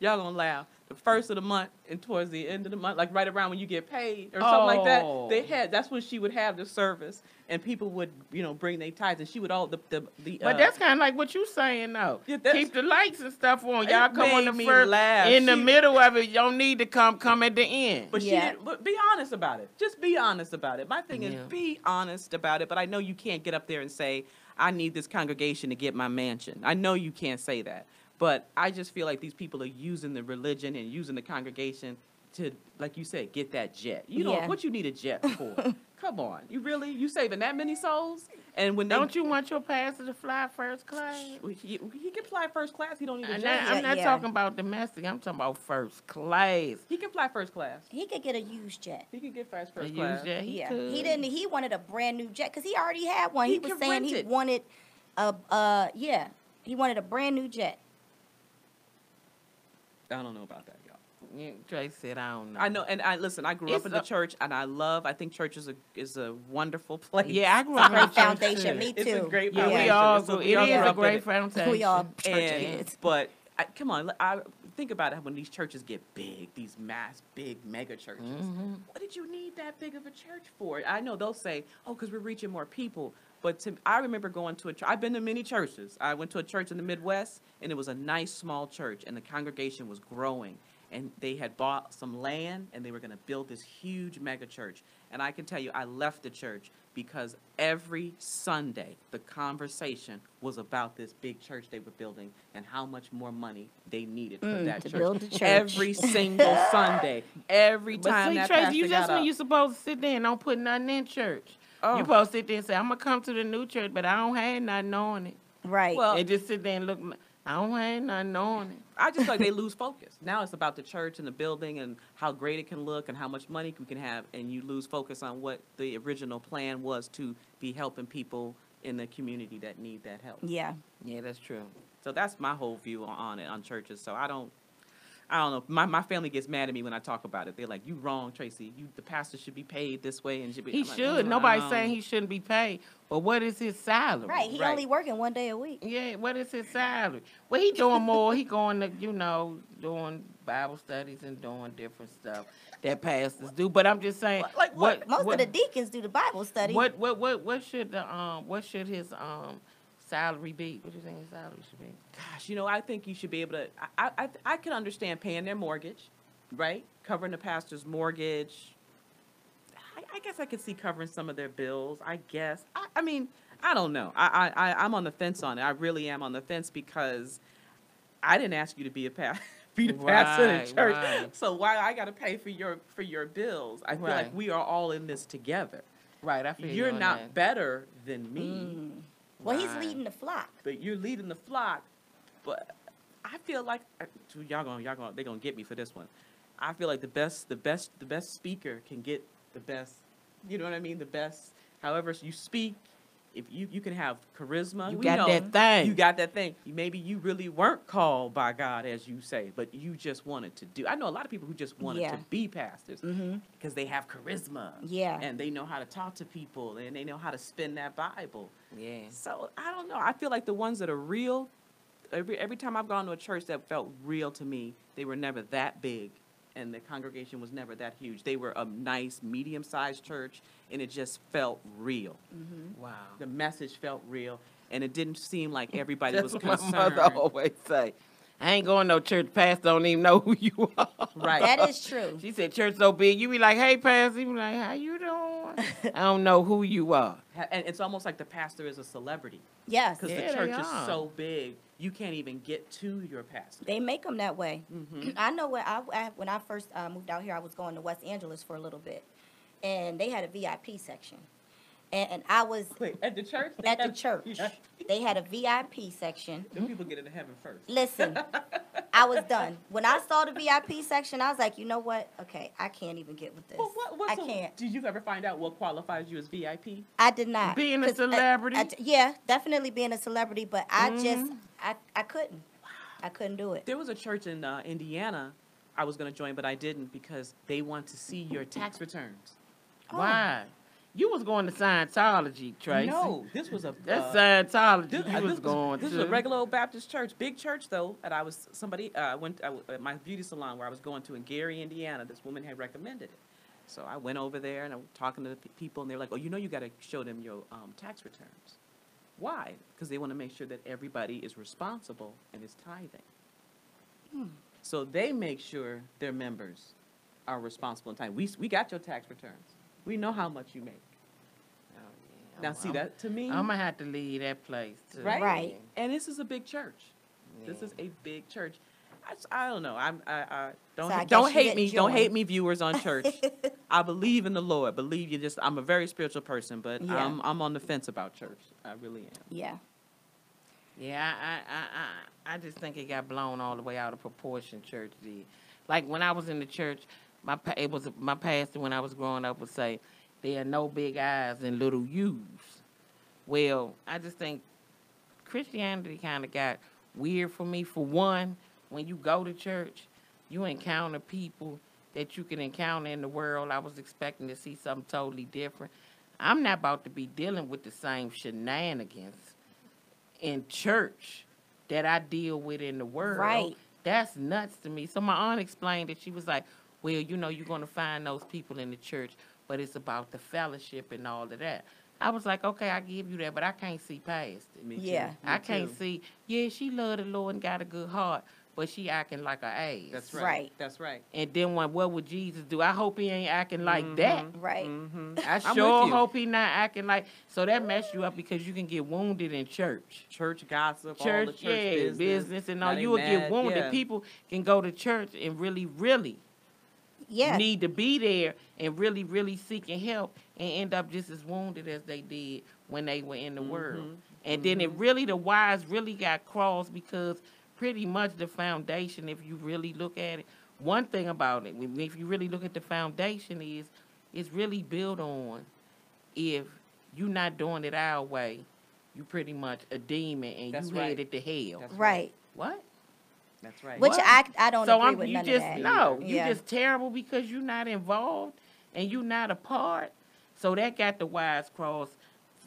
y'all gonna laugh. The first of the month and towards the end of the month, like right around when you get paid or something like that, that's when she would have the service, and people would, bring their tithes, and she would all the. But that's kind of like what you saying though. Yeah, keep the lights and stuff on. Y'all come on the me first, laugh. in the middle of it. You don't need to come at the end. But she didn't. But be honest about it. Just be honest about it. My thing is be honest about it. But I know you can't get up there and say, I need this congregation to get my mansion. I know you can't say that. But I just feel like these people are using the religion and using the congregation to, like you said, get that jet. You know what you need a jet for? Come on, you saving that many souls? And when don't you want your pastor to fly first class? He can fly first class. He don't need a jet. I'm not talking about domestic. I'm talking about first class. He can fly first class. He could get a used jet. He could get first class. Used jet. He could. He didn't. He wanted a brand new jet because he already had one. He was saying he wanted he wanted a brand new jet. I don't know about that, y'all. Yeah, Trace said, I don't know. I know, and I grew up in the church, and I think church is a wonderful place. Yeah, I grew up in a the foundation. Me too. It's a great foundation. foundation. We all grew. It is a great foundation. We all church kids. But come on, I think about it when these churches get big, these big mega churches. Mm-hmm. What did you need that big of a church for? I know they'll say, oh, because we're reaching more people. But I remember going to I've been to many churches. I went to a church in the Midwest, and it was a nice small church, and the congregation was growing. And they had bought some land, and they were going to build this huge mega church. And I can tell you, I left the church because every Sunday, the conversation was about this big church they were building and how much more money they needed for that church. Build the church. Every single Sunday, every time that Tracy, pastor got when up. you're supposed to sit there and don't put nothing in church. Oh. You supposed to sit there and say, I'm going to come to the new church, but I don't have nothing on it. Right. Well, and just sit there and look, I don't have nothing on it. I just feel like they lose focus. Now it's about the church and the building and how great it can look and how much money we can have, and you lose focus on what the original plan was to be helping people in the community that need that help. Yeah. Yeah, that's true. So that's my whole view on it, on churches. So I don't know. My family gets mad at me when I talk about it. They're like, "You wrong, Tracy. The pastor should be paid this way and should be." He like, should. Nobody's saying he shouldn't be paid. But what is his salary? Right. He only working one day a week. Yeah. What is his salary? Well, he doing more. He going to doing Bible studies and doing different stuff that pastors do. But I'm just saying, like what? Most of the deacons do the Bible study. What should his salary be? What do you think his salary should be? Gosh, I think you should be able to. I can understand paying their mortgage, right? Covering the pastor's mortgage. I guess I could see covering some of their bills. I guess. I mean, I don't know. I'm on the fence on it. I really am on the fence because I didn't ask you to be a pastor. Be the pastor in the church. Right. So why I got to pay for your bills? I feel like we are all in this together. Right. I feel you're not better than me. Well, he's leading the flock. But you're leading the flock. But I feel like they're gonna get me for this one. I feel like the best speaker can get the best. You know what I mean? The best. However you speak, if you can have charisma. You got that thing. You got that thing. Maybe you really weren't called by God, as you say, but you just wanted to do. I know a lot of people who just wanted to be pastors because they have charisma. Yeah. And they know how to talk to people, and they know how to spin that Bible. Yeah. So I don't know. I feel like the ones that are real. Every time I've gone to a church that felt real to me, they were never that big, and the congregation was never that huge. They were a nice, medium-sized church, and it just felt real. Mm-hmm. Wow. The message felt real, and it didn't seem like everybody was concerned. My mother always say, I ain't going to no church. Pastor don't even know who you are. Right. That is true. She said, church so big. You be like, hey, pastor. You be like, how you doing? I don't know who you are. And it's almost like the pastor is a celebrity. Yes. Because the church is so big, you can't even get to your pastor. They make them that way. Mm-hmm. I know when I first moved out here, I was going to West Angeles for a little bit. And they had a VIP section. And I was... Wait, at the church? At the church. They had a VIP section. The people get into heaven first. Listen, I was done. When I saw the VIP section, I was like, you know what? Okay, I can't even get with this. Well, I can't. Did you ever find out what qualifies you as VIP? I did not. Being a celebrity? Yeah, definitely being a celebrity, but I couldn't. I couldn't do it. There was a church in Indiana I was going to join, but I didn't because they want to see your tax returns. Why? You was going to Scientology, Tracy. No, this was a That's Scientology This, you was going this to. was a regular old Baptist church, big church though. And I was at my beauty salon where I was going to in Gary, Indiana. This woman had recommended it, so I went over there and I was talking to the people, and they're like, "Oh, you know, you got to show them your tax returns." Why? Because they want to make sure that everybody is responsible and is tithing. So they make sure their members are responsible in tithing. We got your tax returns. We know how much you make. Now, see, that to me, I'm gonna have to leave that place too. right? Right. And this is a big church. Yeah. This is a big church. I don't know. I don't So I guess don't you hate didn't me. Don't join. hate me, viewers on church. I believe in the Lord. Believe you. Just I'm a very spiritual person, but Yeah. I'm on the fence about church. I really am. Yeah. Yeah, I just think it got blown all the way out of proportion. Church did. Like when I was in the church, my pastor when I was growing up would say, "There are no big I's and little U's." Well, I just think Christianity kind of got weird for me. For one, when you go to church, you encounter people that you can encounter in the world. I was expecting to see something totally different. I'm not about to be dealing with the same shenanigans in church that I deal with in the world. Right. That's nuts to me. So my aunt explained it. She was like, well, you know, you're going to find those people in the church, but it's about the fellowship and all of that. I was like, okay, I give you that, but I can't see past it. Me too. Yeah. Me I can't too. see, yeah, she loved the Lord and got a good heart, but she acting like an ass. That's right. Right. That's right. And then what would Jesus do? I hope he ain't acting like that. Right. Mm-hmm. I I'm sure with you. hope he not acting like, so that messed you up because you can get wounded in church. Church gossip, all Church, the church yeah, business, and Now all. they You will get mad, wounded. yeah. People can go to church and really, really Yeah. need to be there and really, really seeking help and end up just as wounded as they did when they were in the world. And then the wires really got crossed because pretty much the foundation, if you really look at it, one thing about it, if you really look at the foundation is, it's really built on if you're not doing it our way, you pretty much a demon and That's you right. headed to hell. That's Right. What? That's right. Which What? I don't So agree with you none just of that. no, Yeah. you just terrible because you're not involved and you're not a part. So that got the wires crossed,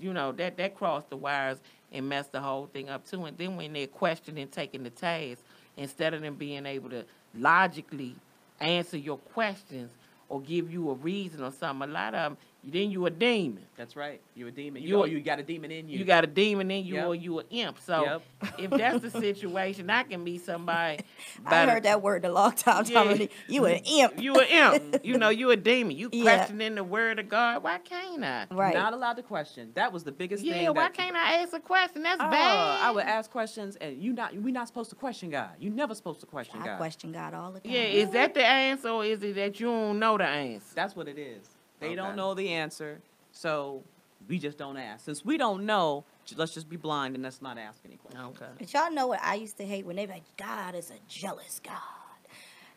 you know, that crossed the wires and messed the whole thing up too. And then when they're questioning, taking the task, instead of them being able to logically answer your questions or give you a reason or something, a lot of them, then you a demon. That's right. You're a demon. You- You got a demon in you. You got a demon in you Yep. or you an imp. So Yep. if that's the situation, I can be somebody. I by the- heard that word a long time. Yeah. Dominique. You an imp. You an imp. You know, you a demon. You Yeah. questioning the word of God. Why can't I? Right. Not allowed to question. That was the biggest thing. Yeah, why that- can't I ask a question? That's Oh, bad. I would ask questions, and we're not supposed to question God. You're never supposed to question I God. question God all the time. Yeah, is that the answer or is it that you don't know the answer? That's what it is. They Okay. don't know the answer, so we just don't ask. Since we don't know, let's just be blind and let's not ask any questions. Okay. But y'all know what I used to hate when they be like, God is a jealous God.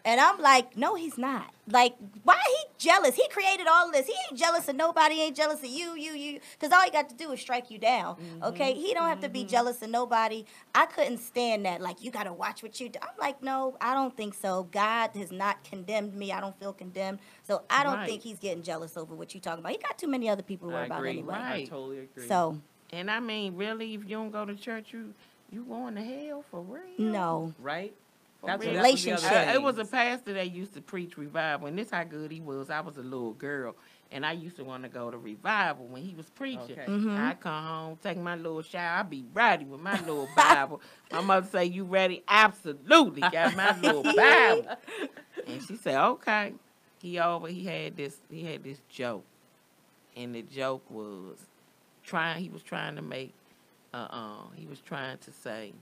And I'm like, no, he's not. Like, why he jealous? He created all of this. He ain't jealous of nobody. He ain't jealous of you. Because all he got to do is strike you down, okay? He don't have to be jealous of nobody. I couldn't stand that. Like, you got to watch what you do. I'm like, no, I don't think so. God has not condemned me. I don't feel condemned. So I don't Right. think he's getting jealous over what you talking about. He got too many other people to worry I about agree. anyway. I Right. totally agree. So, And I mean, really, if you don't go to church, you going to hell for real? no. Right? For That's real. what- that's what the other Relationship. It was a things. pastor that used to preach revival, and this how good he was. I was a little girl, and I used to want to go to revival when he was preaching. Okay. Mm-hmm. I come home, take my little shower. I be ready with my little Bible. My mother say, "You ready?" Absolutely. Got my little Bible, and she said, "Okay." He had this joke, and the joke was he was trying to say,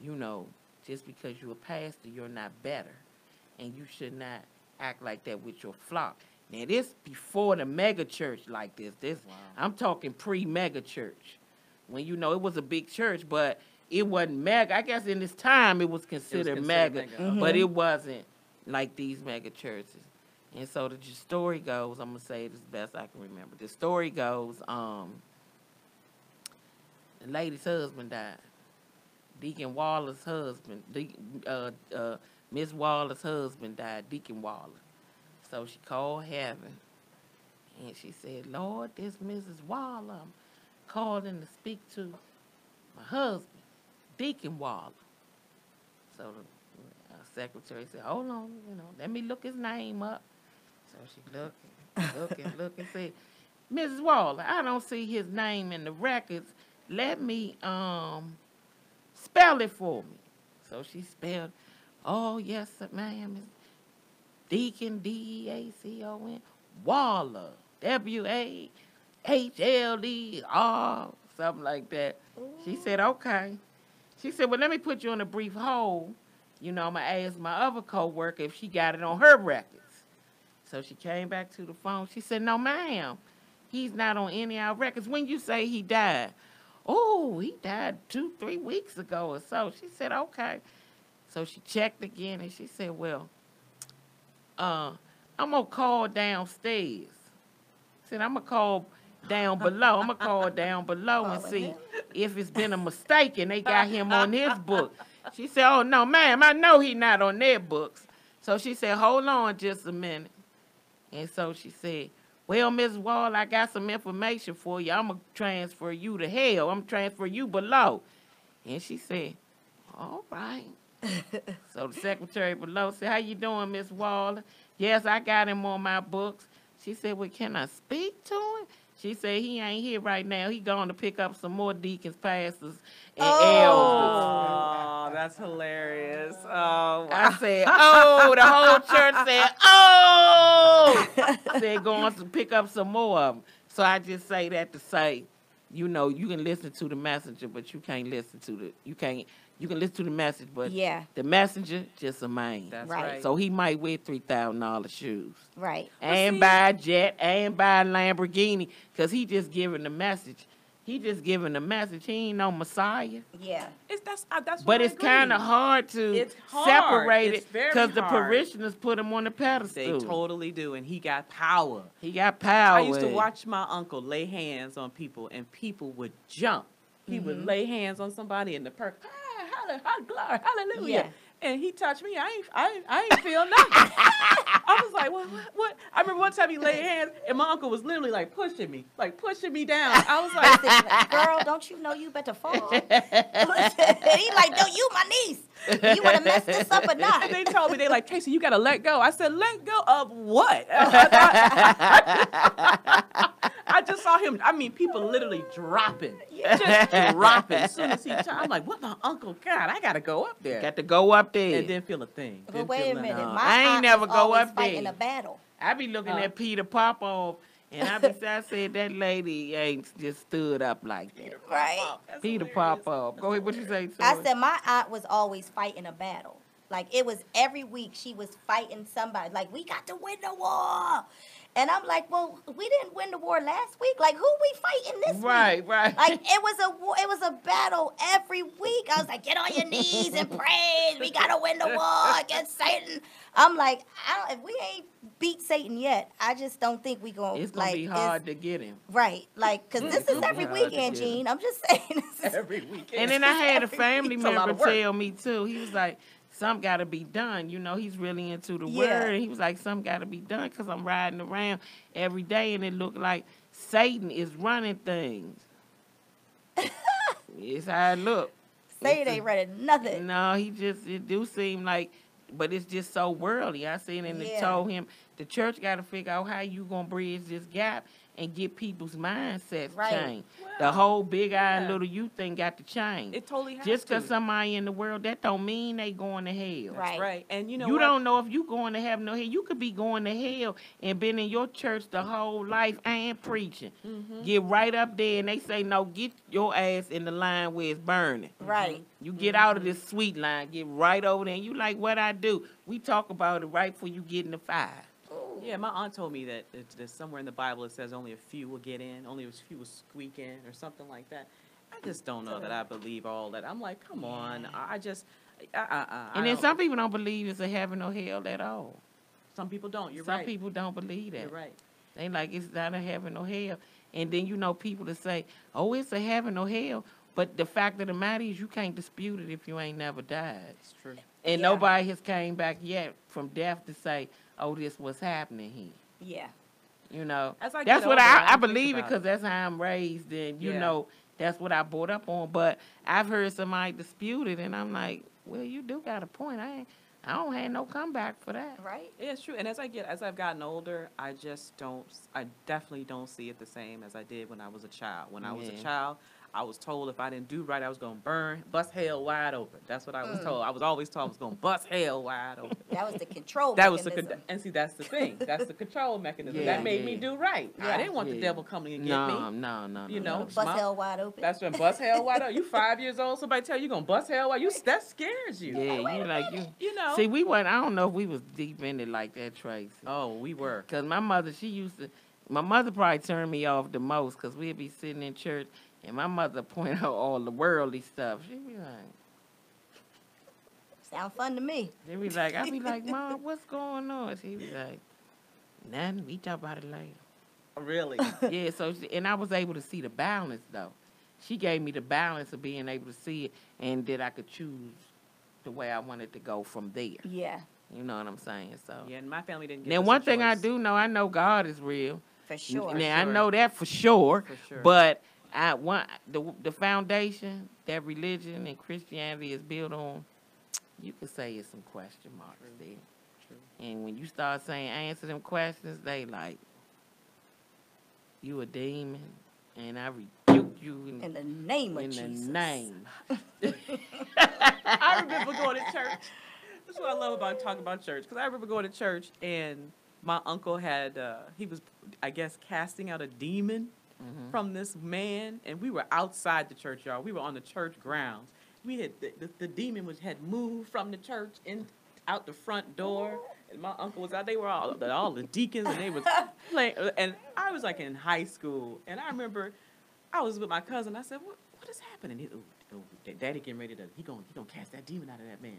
you know, just because you're a pastor, you're not better, and you should not act like that with your flock. Now, this before the mega church like this. Wow. I'm talking pre-mega church, when you know it was a big church, but it wasn't mega. I guess in this time it was considered mega, Mhm. but it wasn't like these mega churches. And so the story goes, I'm gonna say it as best I can remember. The story goes, the lady's husband died. Deacon Waller's husband, Miss Waller's husband died, Deacon Waller. So she called heaven, And she said, Lord, this Mrs. Waller, I'm calling to speak to my husband, Deacon Waller. So the secretary said, hold on, let me look his name up. So she looked and said, Mrs. Waller, I don't see his name in the records. Let me spell it for me. So she spelled, oh, yes, ma'am, it's Deacon, Deacon, Waller, WAHLER, something like that. Ooh. She said, okay. She said, well, let me put you on a brief hold. I'm going to ask my other coworker if she got it on her records. So she came back to the phone. She said, no, ma'am, he's not on any of our records. When you say he died? Oh, he died 2-3 weeks ago or so. She said, okay. So she checked again, and she said, well, I'm going to call downstairs. Said, I'm going to call down below. I'm going to call down below and see if it's been a mistake and they got him on his book. She said, oh, no, ma'am, I know he's not on their books. So she said, hold on just a minute. And so she said, well, Miss Wall, I got some information for you. I'm going to transfer you to hell. I'm going to transfer you below. And she said, all right. So the secretary below said, how you doing, Miss Waller? Yes, I got him on my books. She said, well, can I speak to him? She said, he ain't here right now. He going to pick up some more deacons, pastors, and elders. Oh, that's hilarious. Oh, wow. I said, oh, the whole church said, oh. Said, going to pick up some more of them. So I just say that to say, you can listen to the messenger, but you can't listen to you can listen to the message, but the messenger just a man. That's right. So he might wear $3,000 shoes. Right. And buy a jet, and buy a Lamborghini, because he just giving the message. He just giving the message. He ain't no Messiah. Yeah. That's but it's kind of hard to separate it because the parishioners put him on the pedestal. They totally do, and he got power. He got power. I used to watch my uncle lay hands on people, and people would jump. He would lay hands on somebody, and the person, glory, hallelujah. Yeah. And he touched me. I ain't feel nothing. I was like, what? I remember one time he laid hands, and my uncle was literally like pushing me down. I was like, girl, don't you know you better fall? He like, no, you my niece. You want to mess this up or not? And they told me, they like, Tracey, you got to let go. I said, let go of what? I just saw him. I mean, people literally dropping. Just dropping. As soon as he touched, I'm like, what my uncle got? I got to go up there. Got to go up there. And didn't feel a thing. But wait a minute. I ain't never go up there. In a battle. I be looking at Peter Popoff, and I said that lady ain't just stood up like that. Right. Peter Popoff. Go ahead. What you say? I said my aunt was always fighting a battle. Like, it was every week she was fighting somebody. Like, we got to win the war. And I'm like, well, we didn't win the war last week. Like, who we fighting this week? Right. Like, it was a battle every week. I was like, get on your knees and praise. We gotta win the war against Satan. I'm like, if we ain't beat Satan yet, I just don't think we gonna. It's gonna be hard to get him. Right, like, cause this is every weekend, Gene. I'm just saying. This is every weekend. And then I had a family member tell me too. He was like, some got to be done. He's really into the word. And he was like, some got to be done because I'm riding around every day and it looked like Satan is running things. It's how it look. Satan ain't running nothing. No, it do seem like, but it's just so worldly. I seen him and told him the church got to figure out how you going to bridge this gap and get people's mindsets changed. Well, the whole big eye and little you thing got to change. It totally has Just because somebody in the world, that don't mean they going to hell. Right. Right. And you don't know if you going to heaven or hell. You could be going to hell and been in your church the whole life and preaching. Mm-hmm. Get right up there and they say, no, get your ass in the line where it's burning. Right. You get out of this sweet line, get right over there, and you like, what I do? We talk about it right before you get in the fire. Yeah, my aunt told me that there's somewhere in the Bible it says only a few will get in, only a few will squeak in, or something like that. I just don't know that I believe all that. I'm like, come on. And then some people don't believe it's a heaven or hell at all. Some people don't. You're right. Some people don't believe that. You're right. They like it's not a heaven or hell. And then people to say, oh, it's a heaven or hell. But the fact of the matter is you can't dispute it if you ain't never died. It's true. And nobody has came back yet from death to say, oh, this what's happening here. Yeah. You know, As I that's get what older, I don't believe it think because about that's how I'm raised, and you Yeah. know, that's what I brought up on. But I've heard somebody dispute it, and I'm like, well, you do got a point. I don't have no comeback for that. Right? Yeah, it's true. And as I've gotten older, I definitely don't see it the same as I did when I was a child. When I was a Yeah. child, I was told if I didn't do right, I was going to bust hell wide open. That's what I was told. I was always told I was going to bust hell wide open. That was the control That was mechanism. and see, that's the thing. That's the control mechanism. Yeah, That made me yeah. do right. I Yeah. didn't want the Yeah. devil coming and get No, me. no. You know, Bust hell wide open. That's when bust hell wide open. You 5 years old, somebody tell you gonna bust hell wide. That scares you. Yeah, you like you. You know. See, we weren't. I don't know if we was deep in it like that, Tracy. Oh, we were. Cause my mother, my mother probably turned me off the most, cause we'd be sitting in church, and my mother point out all the worldly stuff. She'd be like, Sound fun to me. I'd be like, Mom, what's going on? She'd be like, nothing. We talk about it later. Really. Yeah. And I was able to see the balance though. She gave me the balance of being able to see it, and that I could choose the way I wanted to go from there. Yeah, You know what I'm saying? So. Yeah, and my family didn't get Now, us a one thing I choice. do know, I know God is real. for sure. Now, I sure. know that for sure. For sure. But I want the foundation that religion and Christianity is built on. You could say it's some question marks there. True. And when you start saying answer them questions, they like you a demon, and I rebuke you In the name of in the Jesus. name. I remember going to church. That's what I love about talking about church. Because I remember going to church and my uncle had, he was, I guess, casting out a demon from this man. And we were outside the churchyard. We were on the church grounds. We had, the demon had moved from the church out the front door. And my uncle was out. They were all the deacons and they was playing. And I was like in high school. And I remember I was with my cousin. I said, what is happening? Daddy getting ready to, he gonna cast that demon out of that man.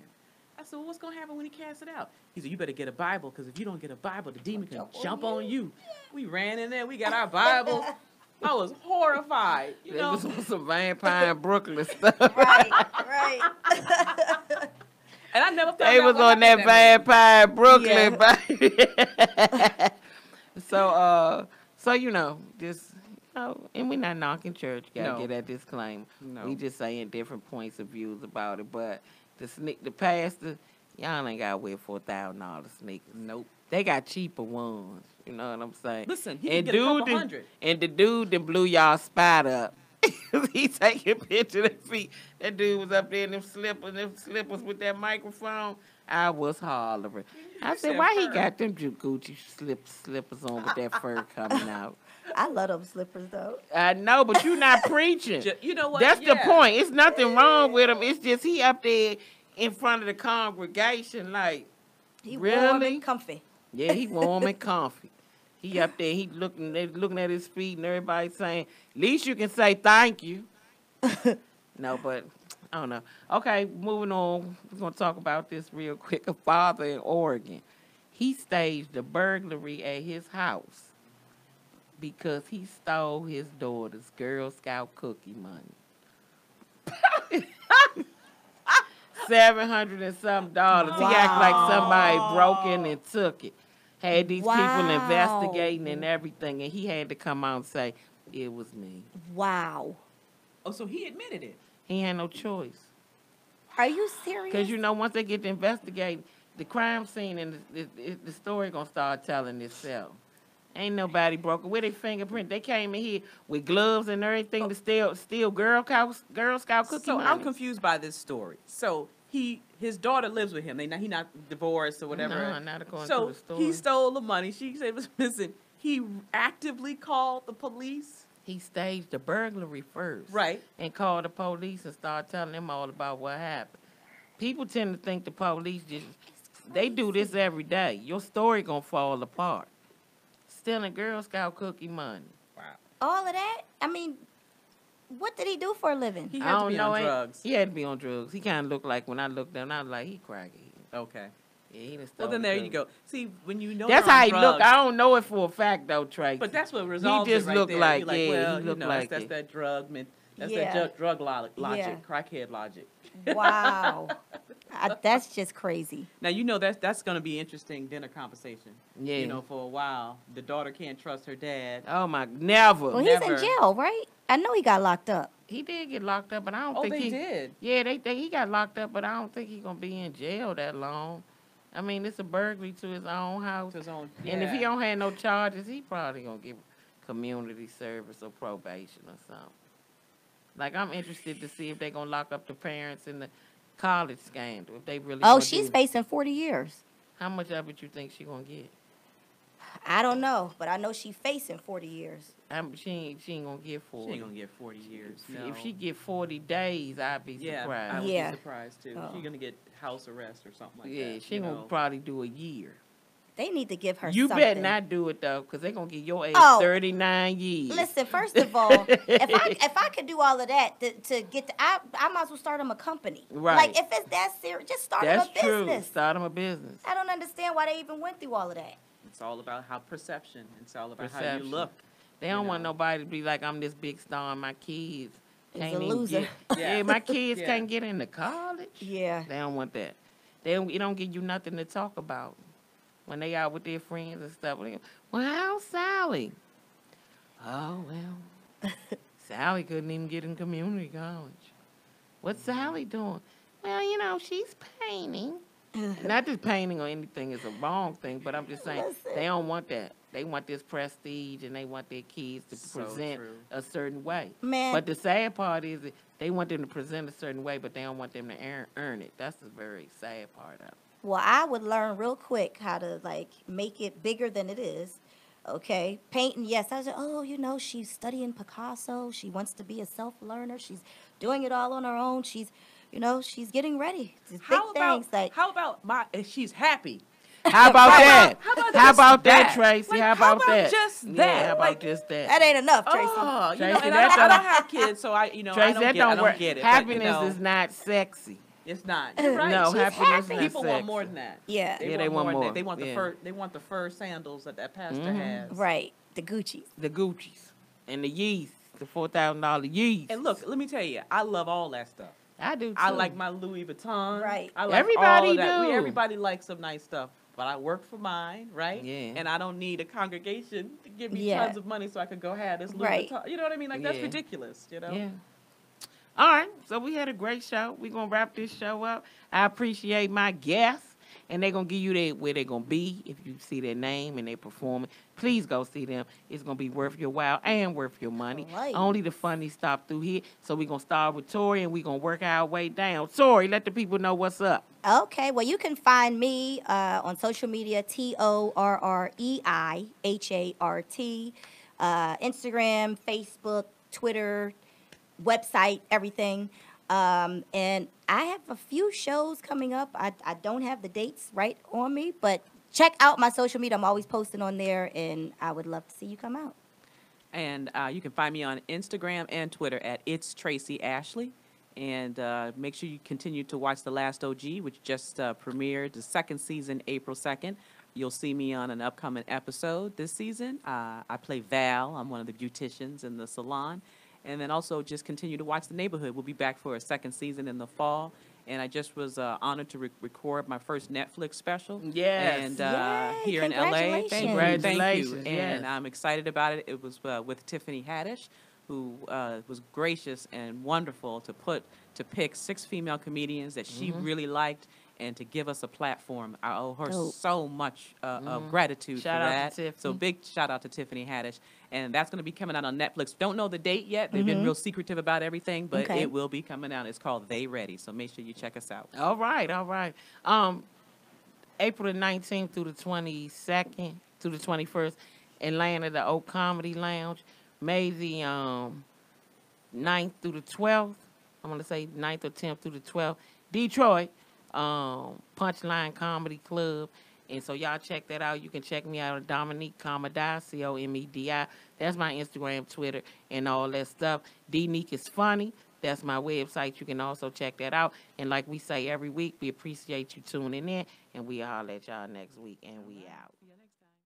I said, well, what's going to happen when he casts it out? He said, you better get a Bible, because if you don't get a Bible, the demon can jump on you. We ran in there. We got our Bible. I was horrified. You They know, was on some vampire Brooklyn stuff. Right, right. and I never found They out was what on that happened vampire Brooklyn, Yeah. baby. So you know, just and we're not knocking church. Gotta No. get that disclaimer. No. We just saying different points of views about it. But the pastor, y'all ain't gotta wear $4,000 sneakers. Nope. They got cheaper ones. You know what I'm saying? Listen, he can get a couple hundred. And the dude that blew y'all spot up. He taking picture of their feet. That dude was up there in them slippers with that microphone. I was hollering. I said, said why he fur. got them Gucci slippers on with that fur coming out? I love them slippers though. I know, but you not preaching. You know what? That's the Yeah. point. It's nothing wrong with him. It's just he up there in front of the congregation like, He really? warm and comfy. Yeah, he warm and comfy. He up there, they looking at his feet, and everybody saying, at least you can say thank you. No, but I don't know. Okay, moving on. We're going to talk about this real quick. A father in Oregon, he staged a burglary at his house because he stole his daughter's Girl Scout cookie money. $700 and something. He act like somebody broke in and took it. Had these people Wow. investigating and everything, and he had to come out and say, it was me. Wow. Oh, so he admitted it. He had no choice. Are you serious? Because, you know, once they get to investigate, the crime scene and the story going to start telling itself. Ain't nobody broke it. Where they fingerprint? They came in here with gloves and everything to steal Girl Scout cookie So money. I'm confused by this story. So his daughter lives with him. He not divorced or whatever. No, not according so to the story. he stole the money. She said it was missing. He actively called the police. He staged the burglary first. Right. And called the police and started telling them all about what happened. People tend to think the police they do this every day. Your story gonna fall apart. Stealing Girl Scout cookie money. Wow. all of that? I mean, what did he do for a living? He I had to don't be know. on drugs. He had to be on drugs. He kind of looked like, when I looked at him, I was like, he cracky. Okay. Yeah, he done Well, stole then the there you drugs. go. See, when you know That's you're on how he drugs, looked. I don't know it for a fact, though, Tracy. but that's what resolves just it right looked there. like, You're like, yeah, well, he you looked know, like that's it. that drug, man. That's Yeah. that drug logic, Yeah. crackhead logic. Wow. That's just crazy. Now that's going to be interesting dinner conversation. Yeah. You know, for a while, the daughter can't trust her dad. Oh my, never. Well, he's in Never. jail, right? I know he got locked up. He did get locked up, but I don't Oh, think they he did. Yeah, he got locked up, but I don't think he's gonna be in jail that long. I mean, it's a burglary to his own house. To his own, And if he yeah. don't have no charges, he probably gonna get community service or probation or something. Like, I'm interested to see if they gonna lock up the parents in the college scandal. If they really Oh, gonna she's do- facing 40 years. How much of it you think she gonna get? I don't know, but I know she's facing 40 years. She ain't gonna get 40. She ain't gonna get 40 years. No. If she get 40 days, I'd be yeah, I surprised. would Yeah. be surprised too. Oh. She's gonna get house arrest or something like Yeah, that. she you gonna know. probably do a year. They need to give her You something. better not do it though, because they're gonna give your age Oh. 39 years. Listen, first of all, if I could do all of that to get I might as well start him a company. Right. Like, if it's that serious, just start him That's a true. business. Start them a business. I don't understand why they even went through all of that. It's all about how perception. It's all about how Perception. you look. They don't You want know. nobody to be like, I'm this big star and my kids He's can't a even loser. get. Yeah. Yeah, my kids Yeah. can't get into college. Yeah. They don't want that. It don't give you nothing to talk about when they out with their friends and stuff. They go, well, how's Sally? Oh, well, Sally couldn't even get in community college. What's Sally doing? Well, you know, she's painting. Not that painting or anything is a wrong thing, but I'm just saying Listen. they don't want that. They want this prestige and they want their kids to So present true. a certain way. Man. But the sad part is that they want them to present a certain way, but they don't want them to earn it. That's the very sad part of it. Well, I would learn real quick how to, like, make it bigger than it is. Okay, painting, yes. I was like, oh, you know, she's studying Picasso. She wants to be a self-learner. She's doing it all on her own. She's, you know, she's getting ready. Big How about things, like, how about if she's happy? How about that? How about How just about that, that? Tracy? Like, how how about about that? just Yeah, that? how about Like, just that? that ain't enough, Tracy. Oh, you know, Tracy, and that I don't- don't have kids, so I Tracy, don't that get, I don't don't work. get it. Happiness but, you know, is not sexy. It's not. You're right. No, She's happiness happy. is not People want sexy. more than that. Yeah. Yeah, they want than more. that. They want the Yeah. fur. They want the fur sandals that pastor has. Right, the Gucci's. The Gucci's and the Yeezys, the $4,000 Yeezys. And look, let me tell you, I love all that stuff. I do too. I like my Louis Vuitton. Right. I like Everybody all of that. do. Everybody likes some nice stuff. But I work for mine, right? Yeah. And I don't need a congregation to give me Yeah. tons of money so I could go have this Louis Right. Vuitton. You know what I mean? Like, that's Yeah. ridiculous, you know? Yeah. All right, so we had a great show. We're going to wrap this show up. I appreciate my guests, and they're going to give you where they're going to be. If you see their name and they performing, please go see them. It's going to be worth your while and worth your money. Right. Only the funny stop through here. So we're going to start with Torrei, and we're going to work our way down. Torrei, let the people know what's up. Okay, well, you can find me on social media, TorreiHart, Instagram, Facebook, Twitter, website, everything. And I have a few shows coming up. I don't have the dates right on me, but check out my social media. I'm always posting on there, and I would love to see you come out. And you can find me on Instagram and Twitter at It's Tracey Ashley. And make sure you continue to watch The Last OG, which just premiered the second season, April 2nd. You'll see me on an upcoming episode this season. I play Val. I'm one of the beauticians in the salon. And then also just continue to watch The Neighborhood. We'll be back for a second season in the fall. And I just was honored to record my first Netflix special. Yes. And Yay, here in LA. Thank you. Thank you. Congratulations, yes. And I'm excited about it. It was with Tiffany Haddish, who was gracious and wonderful to pick 6 female comedians that she really liked and to give us a platform. I owe her Dope. so much of gratitude Shout for out to that. Tiffany. So big shout out to Tiffany Haddish. And that's going to be coming out on Netflix. Don't know the date yet. They've been real secretive about everything, but Okay. it will be coming out. It's called They Ready. So make sure you check us out. All right, all right. April the 19th through the 22nd through the 21st, Atlanta, the Oak Comedy Lounge. May the 9th through the 12th. I'm going to say 9th or 10th through the 12th. Detroit, Punchline Comedy Club. And so y'all check that out. You can check me out at Dominique Comedi, Comedi. That's my Instagram, Twitter, and all that stuff. Dnique is funny. That's my website. You can also check that out. And like we say every week, we appreciate you tuning in. And we'll holler at y'all next week. And we out.